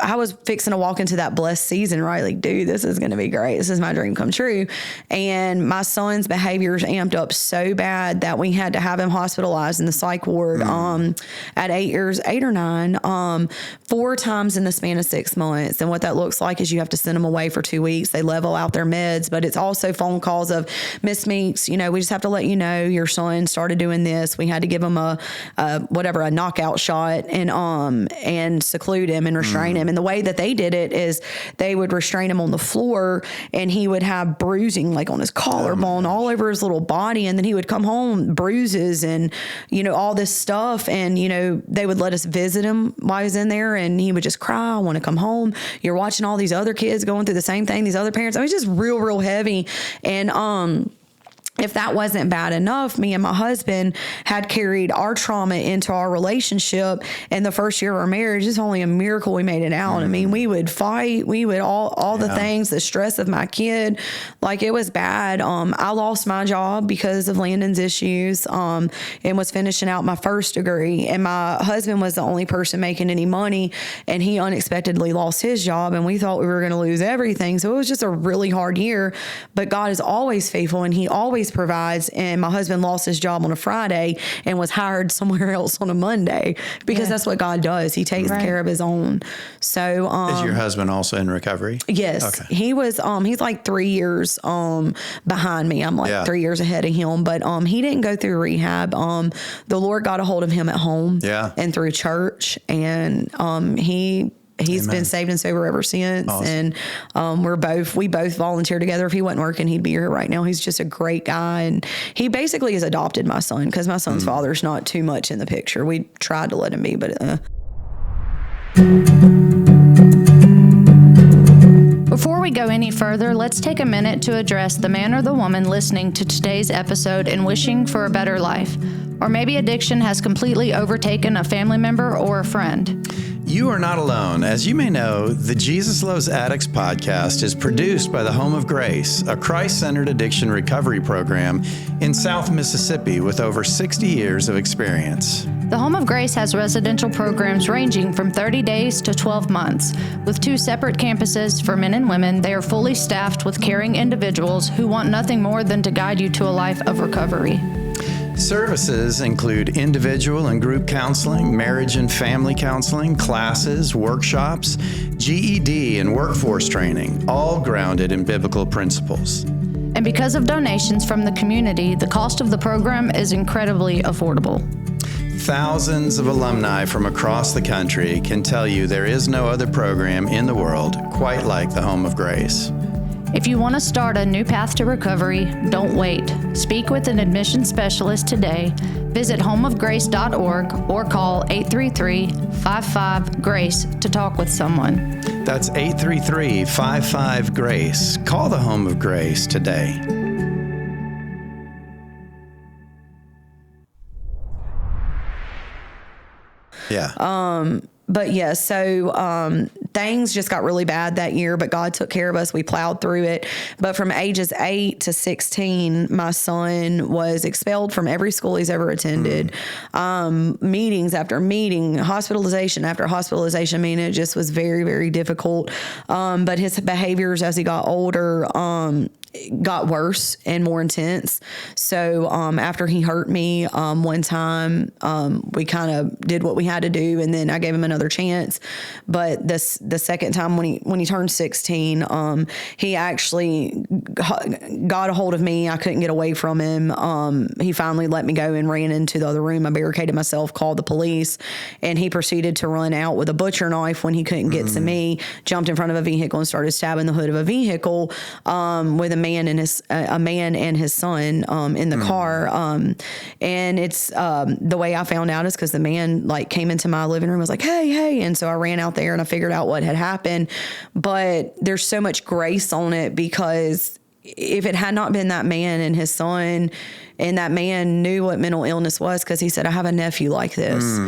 I was fixing to walk into that blessed season, right? Like, dude, this is going to be great. This is my dream come true. And my son's behaviors amped up so bad that we had to have him hospitalized in the psych ward at 8 or 9, 4 times in the span of 6 months. And what that looks like is you have to send them away for 2 weeks. They level out their meds, but it's also phone calls of, Miss Meeks, we just have to let you know your son started doing this. We had to give him a knockout shot and seclude him and restrain him. And the way that they did it is they would restrain him on the floor, and he would have bruising like on his collarbone, all over his little body. And then he would come home bruises and, all this stuff. And, they would let us visit him while he was in there, and he would just cry, I want to come home. You're watching all these other kids going through the same thing, these other parents. I mean, it's just real, real heavy. And, if that wasn't bad enough, me and my husband had carried our trauma into our relationship. In the first year of our marriage, it's only a miracle we made it out. I mean, we would fight. We would all the things, the stress of my kid, like it was bad. I lost my job because of Landon's issues and was finishing out my first degree. And my husband was the only person making any money, and he unexpectedly lost his job, and we thought we were going to lose everything. So it was just a really hard year. But God is always faithful, and he always provides. And my husband lost his job on a Friday and was hired somewhere else on a Monday because that's what God does. He takes care of his own. So, is your husband also in recovery? Yes. Okay. He was, he's like 3 years, behind me. I'm like 3 years ahead of him, but, he didn't go through rehab. The Lord got a hold of him at home and through church. And, He's been saved and sober ever since. Awesome. And we both volunteer together. If he wasn't working, he'd be here right now. He's just a great guy. And he basically has adopted my son because my son's father's not too much in the picture. We tried to let him be, but Before we go any further, let's take a minute to address the man or the woman listening to today's episode and wishing for a better life. Or maybe addiction has completely overtaken a family member or a friend. You are not alone. As you may know, the Jesus Loves Addicts podcast is produced by the Home of Grace, a Christ-centered addiction recovery program in South Mississippi with over 60 years of experience. The Home of Grace has residential programs ranging from 30 days to 12 months. With 2 separate campuses for men and women, they are fully staffed with caring individuals who want nothing more than to guide you to a life of recovery. Services include individual and group counseling, marriage and family counseling, classes, workshops, GED, and workforce training, all grounded in biblical principles. And because of donations from the community, the cost of the program is incredibly affordable. Thousands of alumni from across the country can tell you there is no other program in the world quite like the Home of Grace. If you want to start a new path to recovery, don't wait. Speak with an admission specialist today. Visit homeofgrace.org or call 833-55-GRACE to talk with someone. That's 833-55-GRACE. Call the Home of Grace today. Yeah. But yeah, so things just got really bad that year, but God took care of us. We plowed through it. But from ages 8 to 16, my son was expelled from every school he's ever attended. Meetings after meeting, hospitalization after hospitalization. I mean, it just was very, very difficult. But his behaviors as he got older, got worse and more intense. So after he hurt me one time, we kind of did what we had to do, and then I gave him another chance. But the second time when he turned 16, he actually got a hold of me. I couldn't get away from him. He finally let me go and ran into the other room. I barricaded myself, called the police, and he proceeded to run out with a butcher knife when he couldn't get to me, jumped in front of a vehicle and started stabbing the hood of a vehicle with a man and his son in the car. And it's the way I found out is because the man like came into my living room and was like, hey. And so I ran out there and I figured out what had happened. But there's so much grace on it, because if it had not been that man and his son, and that man knew what mental illness was, because he said, I have a nephew like this.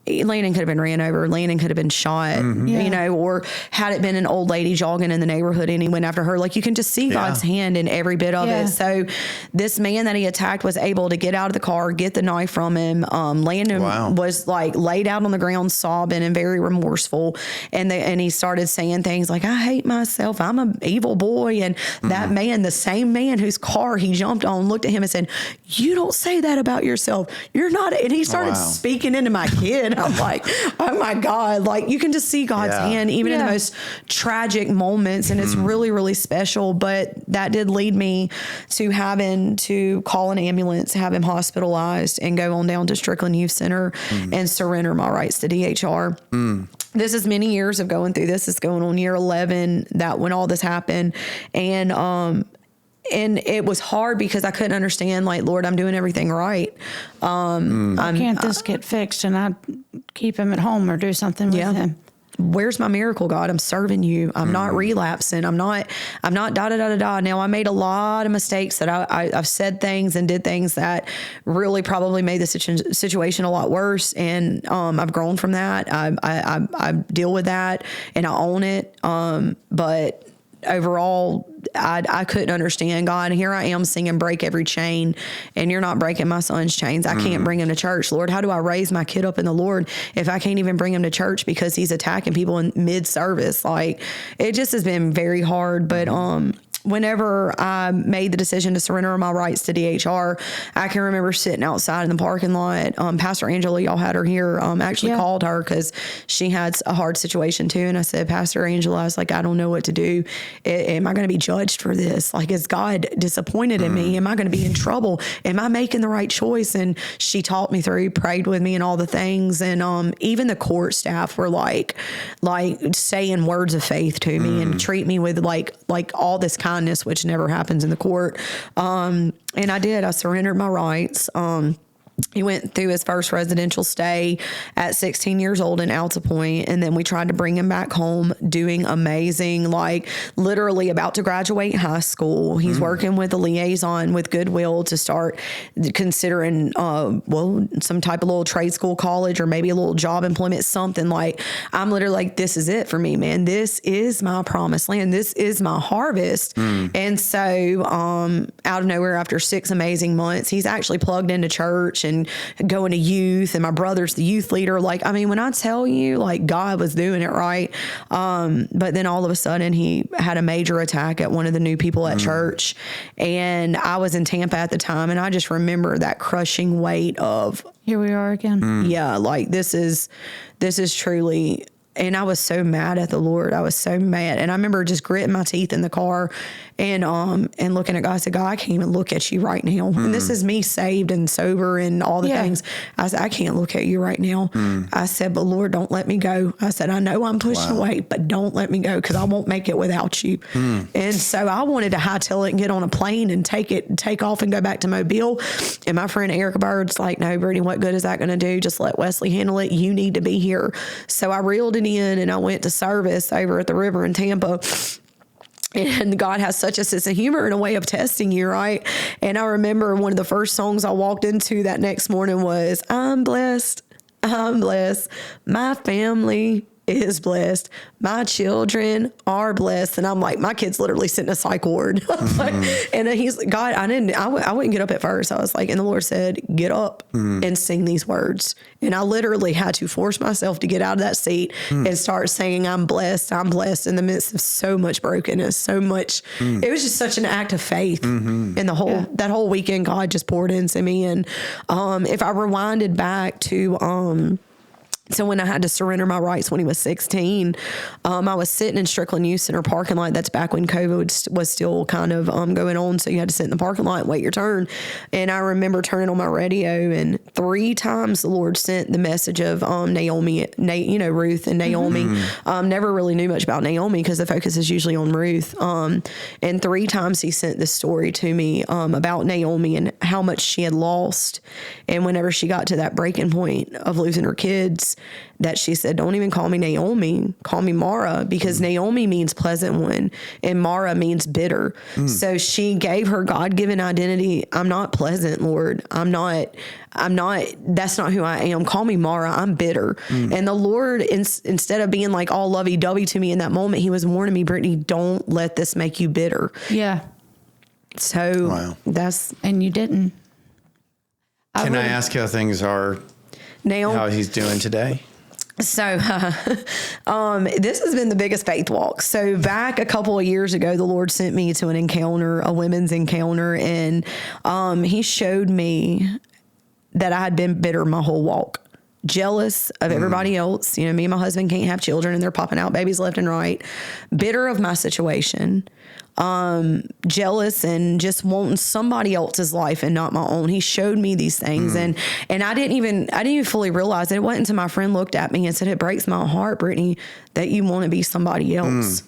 Landon could have been ran over. Landon could have been shot, you know, or had it been an old lady jogging in the neighborhood and he went after her. Like, you can just see God's hand in every bit of it. So this man that he attacked was able to get out of the car, get the knife from him. Landon was like laid out on the ground sobbing and very remorseful. And he started saying things like, I hate myself. I'm an evil boy. And that man, the same man whose car he jumped on, looked at him and said, you don't say that about yourself. You're not. And he started speaking into my kid. I'm like, oh my God, like you can just see God's hand even in the most tragic moments. And it's really, really special. But that did lead me to having to call an ambulance, have him hospitalized, and go on down to Strickland Youth Center and surrender my rights to DHR. This is many years of going through this. It's going on year 11 that when all this happened. And it was hard because I couldn't understand, like, Lord, I'm doing everything right. Can't this get fixed and I keep him at home or do something with him? Where's my miracle, God? I'm serving you. I'm not relapsing. I'm not da-da-da-da-da. Now, I made a lot of mistakes that I've said things and did things that really probably made the situation a lot worse. And I've grown from that. I deal with that and I own it. But overall, I couldn't understand, God. Here I am singing Break Every Chain, and you're not breaking my son's chains. I can't bring him to church. Lord, how do I raise my kid up in the Lord if I can't even bring him to church because he's attacking people in mid-service? Like, it just has been very hard. But whenever I made the decision to surrender my rights to DHR, I can remember sitting outside in the parking lot. Pastor Angela, y'all had her here, actually called her because she had a hard situation too. And I said, Pastor Angela, I was like, I don't know what to do. Am I going to be judged for this? Like, is God disappointed in me? Am I going to be in trouble? Am I making the right choice? And she taught me through, prayed with me and all the things. And even the court staff were like saying words of faith to me and treat me with like all this kindness, which never happens in the court. And I did. I surrendered my rights. He went through his first residential stay at 16 years old in Alta Point, and then we tried to bring him back home, doing amazing, like literally about to graduate high school. He's working with a liaison with Goodwill to start considering, some type of little trade school college or maybe a little job employment, something. Like, I'm literally like, this is it for me, man. This is my promised land. This is my harvest. And so out of nowhere, after 6 amazing months, he's actually plugged into church and going to youth, and my brother's the youth leader. Like, I mean, when I tell you, like, God was doing it right. But then all of a sudden he had a major attack at one of the new people at church. And I was in Tampa at the time. And I just remember that crushing weight of, here we are again. Yeah. Like, this is truly. And I was so mad at the Lord. I was so mad. And I remember just gritting my teeth in the car and looking at God. I said, God, I can't even look at you right now. And this is me saved and sober and all the things. I said, I can't look at you right now. I said, but Lord, don't let me go. I said, I know I'm pushing away, but don't let me go because I won't make it without you. And so I wanted to hightail it and get on a plane and take off and go back to Mobile. And my friend Erica Bird's like, no, Brittany, what good is that going to do? Just let Wesley handle it. You need to be here. So I reeled it in and I went to service over at the river in Tampa. And God has such a sense of humor and a way of testing you, right? And I remember one of the first songs I walked into that next morning was, I'm blessed, my family is blessed, my children are blessed. And I'm like, my kid's literally sitting in a psych ward. And he's, God, I wouldn't get up at first. I was like, and the Lord said, get up and sing these words. And I literally had to force myself to get out of that seat and start saying, I'm blessed in the midst of so much brokenness, so much. It was just such an act of faith. And that whole weekend, God just poured into me. And if I rewinded back to So when I had to surrender my rights when he was 16, I was sitting in Strickland Youth Center parking lot. That's back when COVID was still kind of going on. So you had to sit in the parking lot and wait your turn. And I remember turning on my radio, and 3 times the Lord sent the message of Naomi, Ruth and Naomi. Never really knew much about Naomi because the focus is usually on Ruth. And 3 times he sent this story to me about Naomi and how much she had lost. And whenever she got to that breaking point of losing her kids, that she said, don't even call me Naomi, call me Mara, because Naomi means pleasant one and Mara means bitter. So she gave her God-given identity. I'm not pleasant, Lord. I'm not, that's not who I am. Call me Mara. I'm bitter. And the Lord, instead of being like all lovey-dovey to me in that moment, he was warning me, Brittany, don't let this make you bitter. Yeah. So and you didn't. Can I ask how things are? How he's doing today? So, this has been the biggest faith walk. So back a couple of years ago, the Lord sent me to an encounter, a women's encounter, and he showed me that I had been bitter my whole walk, jealous of everybody else. You know, me and my husband can't have children and they're popping out babies left and right, bitter of my situation, jealous and just wanting somebody else's life and not my own. He showed me these things and I didn't even fully realize it. It wasn't until my friend looked at me and said, it breaks my heart, Brittany, that you want to be somebody else.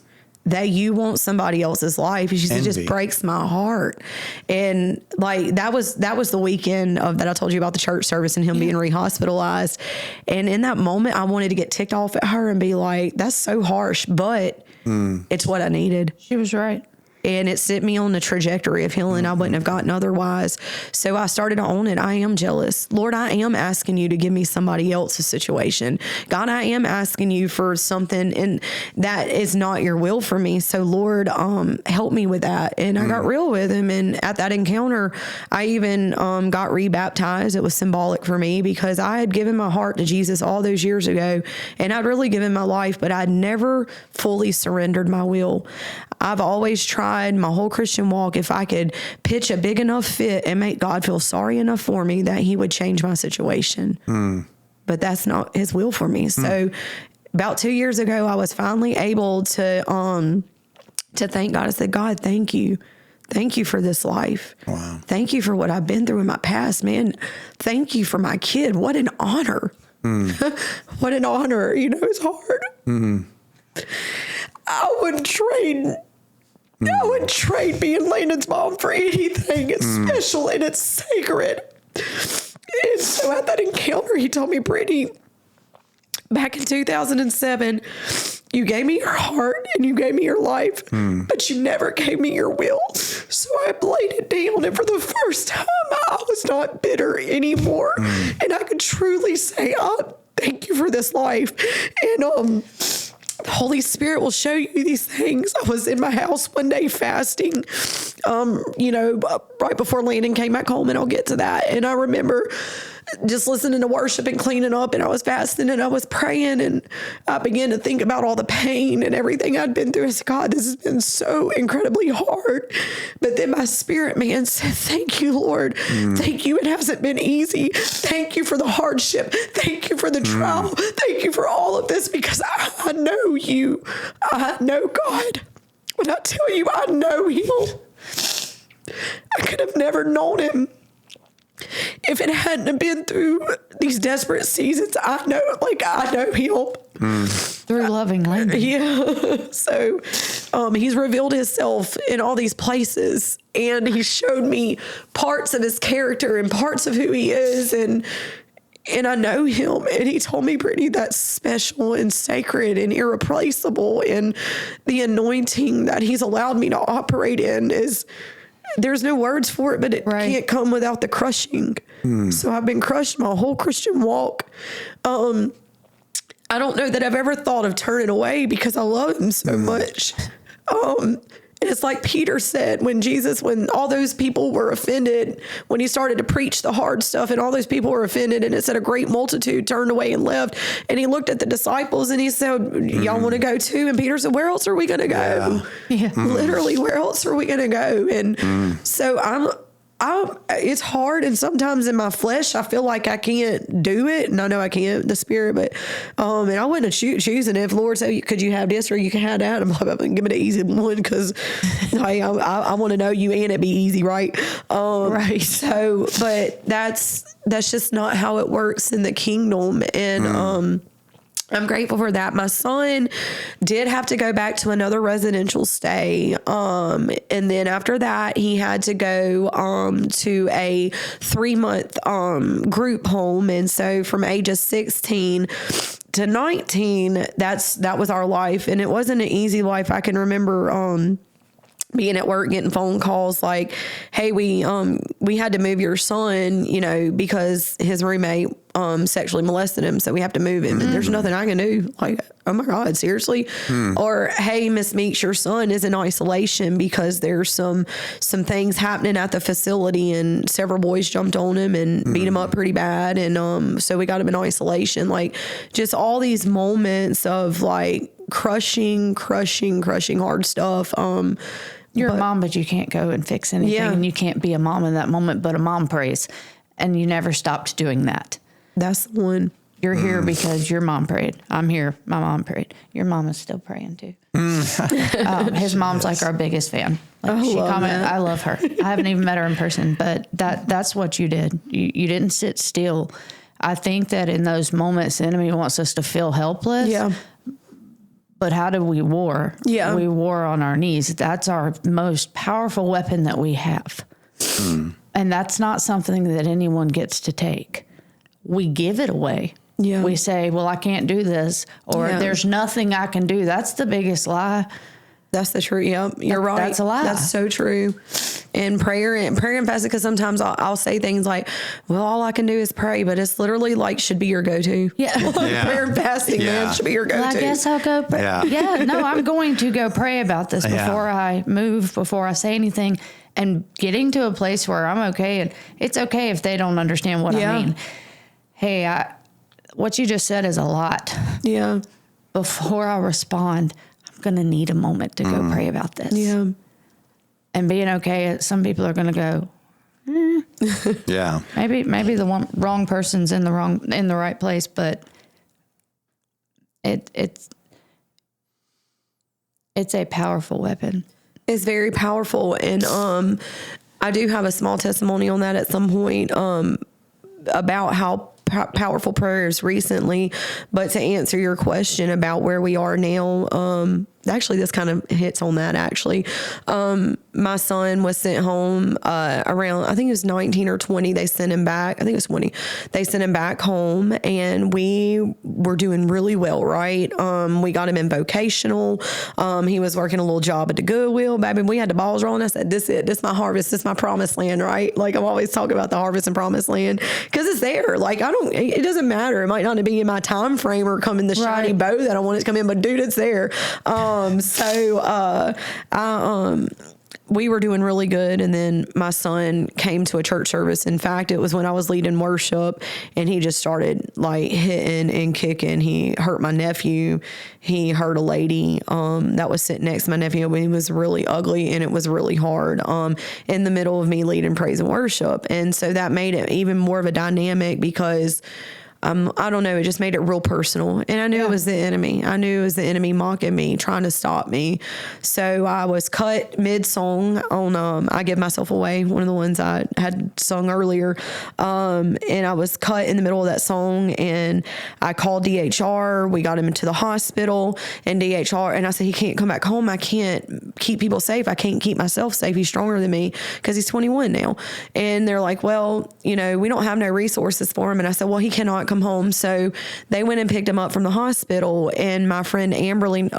That you want somebody else's life. She said, it just breaks my heart. And like, that was the weekend of that I told you about the church service and him being rehospitalized. And in that moment, I wanted to get ticked off at her and be like, that's so harsh, but it's what I needed. She was right. And it set me on the trajectory of healing I wouldn't have gotten otherwise. So I started to own it. I am jealous. Lord, I am asking you to give me somebody else's situation. God, I am asking you for something and that is not your will for me. So Lord, help me with that. And I got real with him. And at that encounter, I even got rebaptized. It was symbolic for me because I had given my heart to Jesus all those years ago. And I'd really given my life, but I'd never fully surrendered my will. I've always tried my whole Christian walk, if I could pitch a big enough fit and make God feel sorry enough for me, that he would change my situation. But that's not his will for me. So about 2 years ago, I was finally able to thank God. I said, God, thank you. Thank you for this life. Wow. Thank you for what I've been through in my past, man. Thank you for my kid. What an honor. What an honor. You know, it's hard. I wouldn't trade being Landon's mom for anything. It's special and it's sacred. And so at that encounter, he told me, Brittany, back in 2007, you gave me your heart and you gave me your life, but you never gave me your will. So I laid it down. And for the first time, I was not bitter anymore. And I could truly say, thank you for this life. And, the Holy Spirit will show you these things. I was in my house one day fasting, right before Landon came back home, and I'll get to that. And I remember just listening to worship and cleaning up, and I was fasting and I was praying, and I began to think about all the pain and everything I'd been through. I said, God, this has been so incredibly hard. But then my spirit man said, thank you, Lord. Thank you. It hasn't been easy. Thank you for the hardship. Thank you for the trial. Thank you for all of this, because I know you. I know God. When I tell you I know him, I could have never known him if it hadn't have been through these desperate seasons. I know him. Through loving Landon. Yeah. So he's revealed himself in all these places, and he showed me parts of his character and parts of who he is, and I know him. And he told me, Brittany, that's special and sacred and irreplaceable. And the anointing that he's allowed me to operate in is, there's no words for it, but it can't come without the crushing. So I've been crushed my whole Christian walk. I don't know that I've ever thought of turning away, because I love him so much. And it's like Peter said, when all those people were offended, when he started to preach the hard stuff, and all those people were offended, and it said a great multitude turned away and left. And he looked at the disciples and he said, y'all want to go too? And Peter said, where else are we going to go? Yeah. Literally, where else are we going to go? And so it's hard, and sometimes in my flesh I feel like I can't do it, and I know I can't, the spirit, but and I wouldn't choosing it. If Lord said, could you have this or you can have that, I'm like, give me the easy one, because hey, I want to know you and it be easy, right? Right. So, but that's just not how it works in the kingdom, and I'm grateful for that. My son did have to go back to another residential stay. And then after that, he had to go to a 3-month group home. And so from ages 16 to 19, that was our life. And it wasn't an easy life. I can remember being at work, getting phone calls like, hey, we had to move your son, because his roommate sexually molested him, so we have to move him, and there's nothing I can do. Like, oh my God, seriously? Or, hey, Miss Meeks, your son is in isolation because there's some things happening at the facility, and several boys jumped on him and beat him up pretty bad, and so we got him in isolation. Like, just all these moments of like crushing hard stuff. You're a mom, but you can't go and fix anything. Yeah. And you can't be a mom in that moment, but a mom prays. And you never stopped doing that. That's the one. You're here because your mom prayed. I'm here. My mom prayed. Your mom is still praying too. His mom's like our biggest fan. Like, she commented, I love her. I haven't even met her in person, but that's what you did. You didn't sit still. I think that in those moments, the enemy wants us to feel helpless. Yeah. But how do we war? Yeah. We war on our knees. That's our most powerful weapon that we have. And that's not something that anyone gets to take. We give it away. Yeah. We say, well, I can't do this, or there's nothing I can do. That's the biggest lie. That's the truth. Yep. You're right. That's a lie. That's so true. And prayer and fasting, because sometimes I'll say things like, well, all I can do is pray, but it's literally like should be your go-to. Yeah. Prayer and fasting, man, should be your go-to. Well, I guess I'll go pray. Yeah. No, I'm going to go pray about this before I move, before I say anything, and getting to a place where I'm okay. And it's okay if they don't understand what I mean. Hey, what you just said is a lot. Yeah. Before I respond, I'm going to need a moment to go pray about this. Yeah. And being okay, some people are going to go, Yeah. maybe the wrong person's in the right place, but it's a powerful weapon. It's very powerful, and I do have a small testimony on that at some point about how powerful prayers recently. But to answer your question about where we are now, actually this kind of hits on that. Actually, my son was sent home around, I think it was 19 or 20. They sent him back. I think it was 20. They sent him back home, and we were doing really well, right? We got him in vocational. He was working a little job at the Goodwill. Baby, we had the balls rolling. I said, this is my harvest. This is my promised land, right? Like, I'm always talking about the harvest and promised land because it's there. Like, it doesn't matter. It might not be in my time frame or come in the shiny bow that I want it to come in, but dude, it's there. We were doing really good, and then my son came to a church service. In fact, it was when I was leading worship, and he just started like hitting and kicking. He hurt my nephew. He hurt a lady that was sitting next to my nephew. He was really ugly, and it was really hard in the middle of me leading praise and worship. And so that made it even more of a dynamic because I don't know, it just made it real personal. And I knew it was the enemy. I knew it was the enemy mocking me, trying to stop me. So I was cut mid-song on I Give Myself Away, one of the ones I had sung earlier. And I was cut in the middle of that song, and I called DHR. We got him into the hospital, and DHR, and I said, he can't come back home. I can't keep people safe. I can't keep myself safe. He's stronger than me because he's 21 now. And they're like, well, we don't have no resources for him. And I said, well, he cannot come home. So they went and picked him up from the hospital, and my friend Amberly,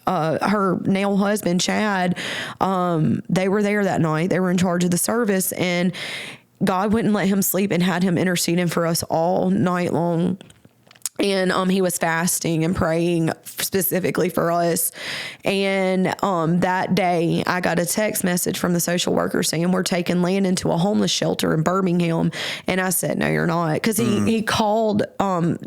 her now husband Chad, they were there that night. They were in charge of the service, and God wouldn't let him sleep and had him interceding for us all night long. And he was fasting and praying specifically for us. And that day, I got a text message from the social worker saying, we're taking Landon to a homeless shelter in Birmingham. And I said, no, you're not. Because he called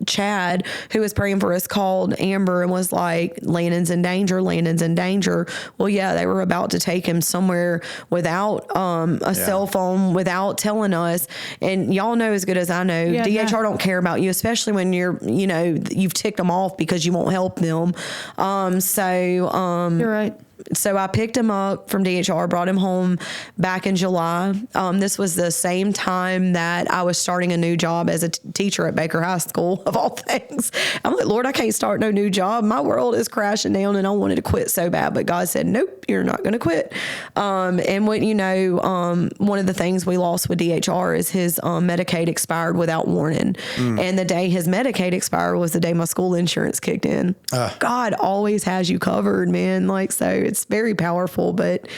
Chad, who was praying for us, called Amber and was like, Landon's in danger. Landon's in danger. Well, yeah, they were about to take him somewhere without a cell phone, without telling us. And y'all know as good as I know, DHR don't care about you, especially when you've ticked them off because you won't help them. You're right. So I picked him up from DHR, brought him home back in July. This was the same time that I was starting a new job as a teacher at Baker High School, of all things. I'm like, Lord, I can't start no new job. My world is crashing down and I wanted to quit so bad. But God said, nope, you're not going to quit. And what one of the things we lost with DHR is his Medicaid expired without warning. And the day his Medicaid expired was the day my school insurance kicked in. God always has you covered, man. Like, so it's very powerful, but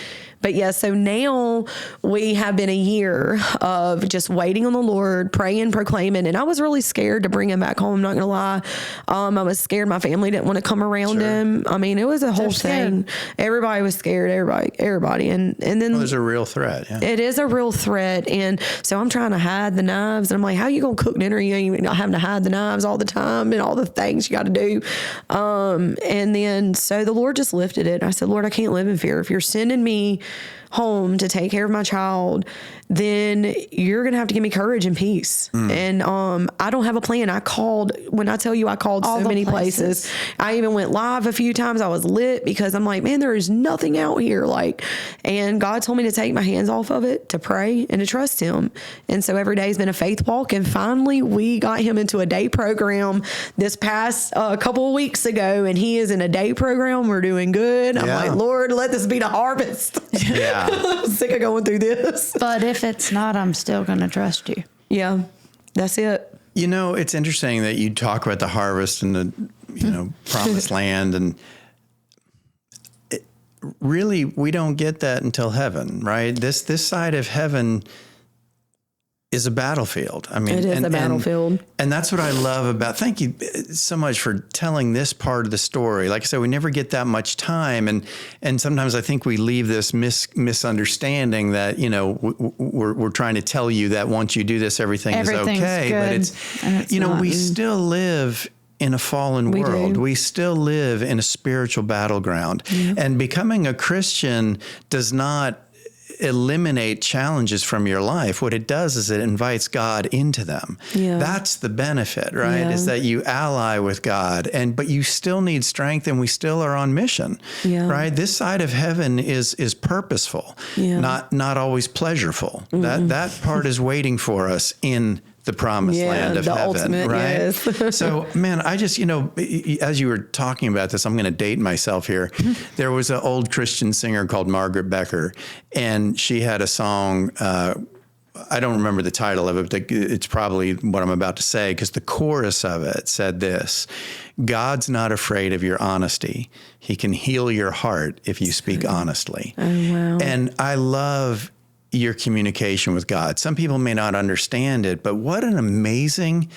yeah, so now we have been a year of just waiting on the Lord, praying, proclaiming, and I was really scared to bring him back home. I'm not going to lie. I was scared my family didn't want to come around him. I mean, it was a whole thing. Everybody was scared, everybody. And then it was a real threat. Yeah. It is a real threat. And so I'm trying to hide the knives. And I'm like, how are you going to cook dinner? You ain't having to hide the knives all the time and all the things you got to do. And then, so the Lord just lifted it. I said, Lord, I can't live in fear. If you're sending me home to take care of my child, then you're going to have to give me courage and peace. And I don't have a plan. I called so many places. I even went live a few times. I was lit because I'm like, man, there is nothing out here. And God told me to take my hands off of it, to pray and to trust him. And so every day has been a faith walk. And finally we got him into a day program this past couple of weeks ago, and he is in a day program. We're doing good. I'm like, Lord, let this be the harvest. Yeah. I'm sick of going through this. But if it's not, I'm still going to trust you. Yeah, that's it. It's interesting that you talk about the harvest and the, promised land, and really we don't get that until heaven, right? This side of heaven is a battlefield. I mean, it is a battlefield. And that's what I love about, thank you so much for telling this part of the story. Like I said, we never get that much time. And sometimes I think we leave this misunderstanding that, we're trying to tell you that once you do this, everything's okay. Good. But it's, we still live in a fallen world. We still live in a spiritual battleground. And becoming a Christian does not eliminate challenges from your life. What it does is it invites God into them. That's the benefit, right? Is that you ally with God, but you still need strength, and we still are on mission, right? This side of heaven is purposeful, not always pleasureful. That part is waiting for us in the promised land of heaven, ultimate, right? Yes. So, man, I just, as you were talking about this, I'm going to date myself here. There was an old Christian singer called Margaret Becker, and she had a song, I don't remember the title of it, but it's probably what I'm about to say, because the chorus of it said this: God's not afraid of your honesty. He can heal your heart if you speak honestly. Oh, wow. And I love your communication with God. Some people may not understand it, but what an amazing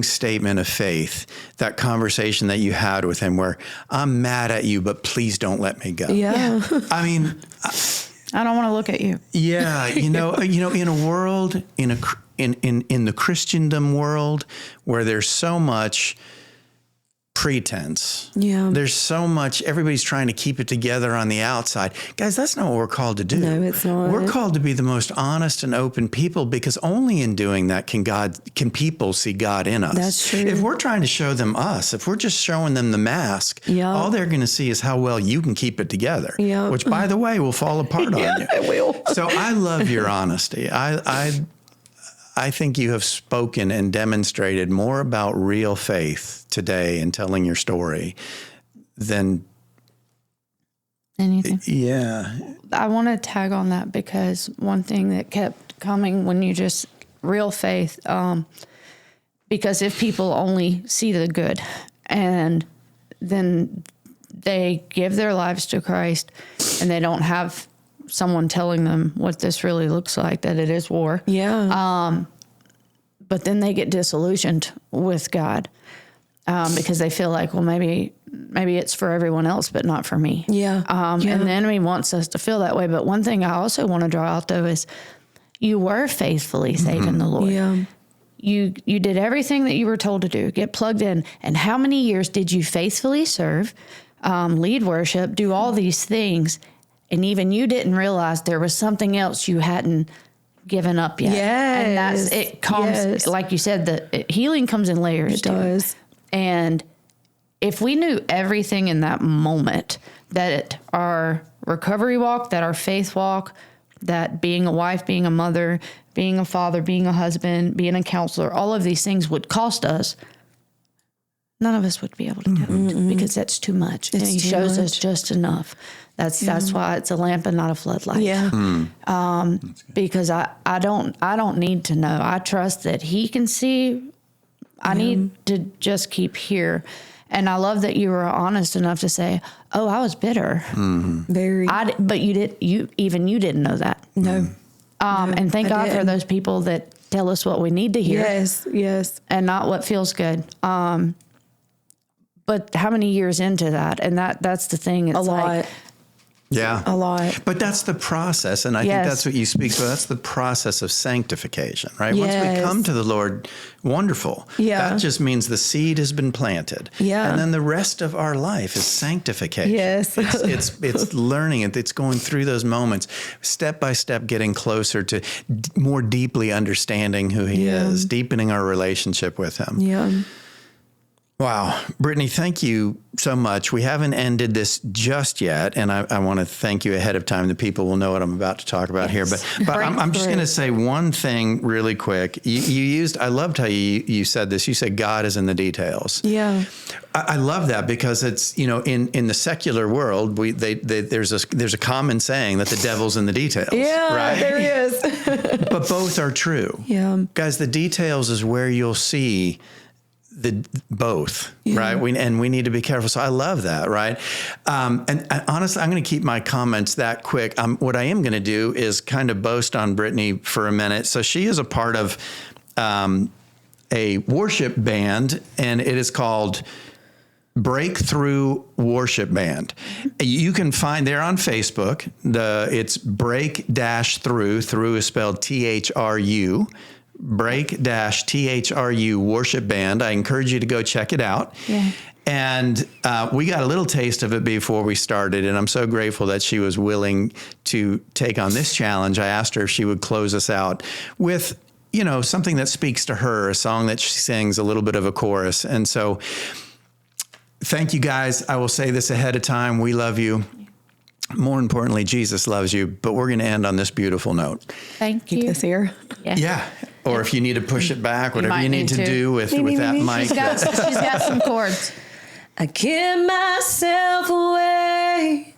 statement of faith, that conversation that you had with him where, I'm mad at you, but please don't let me go. Yeah. I mean, I don't want to look at you. Yeah. In a world, in the Christendom world where there's so much pretense. There's so much, everybody's trying to keep it together on the outside. Guys, that's not what we're called to do. No, it's not. We're called to be the most honest and open people, because only in doing that can people see God in us. That's true. If we're trying to show them us, if we're just showing them the mask, all they're going to see is how well you can keep it together, which, by the way, will fall apart on you. It will. So I love your honesty. I think you have spoken and demonstrated more about real faith today in telling your story than anything. Yeah. I want to tag on that, because one thing that kept coming when you just real faith, because if people only see the good and then they give their lives to Christ and they don't have someone telling them what this really looks like, that it is war. Yeah. but then they get disillusioned with God because they feel like, well, maybe it's for everyone else, but not for me. Yeah. And the enemy wants us to feel that way. But one thing I also want to draw out, though, is you were faithfully saving the Lord. Yeah. You did everything that you were told to do, get plugged in. And how many years did you faithfully serve, lead worship, do all these things, and even you didn't realize there was something else you hadn't given up yet? Yes. And it comes, like you said, the healing comes in layers. It does. And if we knew everything in that moment, that our recovery walk, that our faith walk, that being a wife, being a mother, being a father, being a husband, being a counselor, all of these things would cost us, none of us would be able to do it because that's too much. And he shows us just enough. That's why it's a lamp and not a floodlight. Yeah. Because I don't need to know. I trust that he can see. I need to just keep here. And I love that you were honest enough to say, "Oh, I was bitter." Very. But you didn't know that. No. And thank God for those people that tell us what we need to hear. Yes. And not what feels good. But how many years into that? And that's the thing. It's a lot. Like, Yeah. A lot. But that's the process. And I think that's what you speak to. That's the process of sanctification, right? Yes. Once we come to the Lord, wonderful. Yeah. That just means the seed has been planted. Yeah. And then the rest of our life is sanctification. Yes. It's learning it. It's going through those moments, step by step, getting closer to more deeply understanding who he is, deepening our relationship with him. Yeah. Wow. Brittany, thank you so much. We haven't ended this just yet, and I want to thank you ahead of time. The people will know what I'm about to talk about here. But I'm just going to say one thing really quick. I loved how you said this. You said God is in the details. Yeah. I love that because it's, in the secular world, there's a common saying that the devil's in the details. Yeah, right? there he is. But both are true. Yeah. Guys, the details is where you'll see both, right? We need to be careful. So I love that, right? And honestly, I'm going to keep my comments that quick. What I am going to do is kind of boast on Brittany for a minute. So she is a part of a worship band, and it is called Breakthrough Worship Band. You can find, they're on Facebook. It's break-through. Through is spelled THRU. Break-THRU Worship Band. I encourage you to go check it out. Yeah. And we got a little taste of it before we started, and I'm so grateful that she was willing to take on this challenge. I asked her if she would close us out with, something that speaks to her, a song that she sings, a little bit of a chorus. And so thank you, guys. I will say this ahead of time. We love you. More importantly, Jesus loves you, but we're going to end on this beautiful note. Thank you. Keep this here. Yeah. Or if you need to push it back, whatever you need to do with that mic. She's got some chords. I give myself away.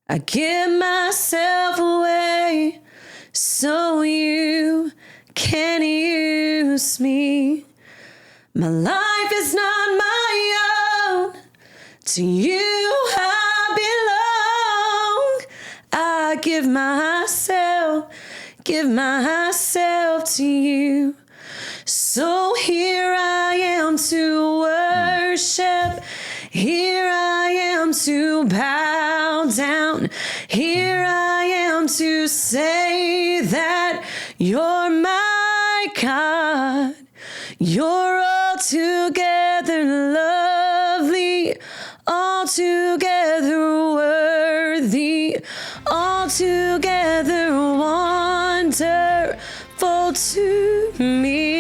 I give myself away so you can use me. My life is not my own. To you I belong. I give myself to you. So here I am to worship. Here I am to bow down. Here I am to say that you're my God. You're altogether lovely, altogether worthy, altogether wonderful to me.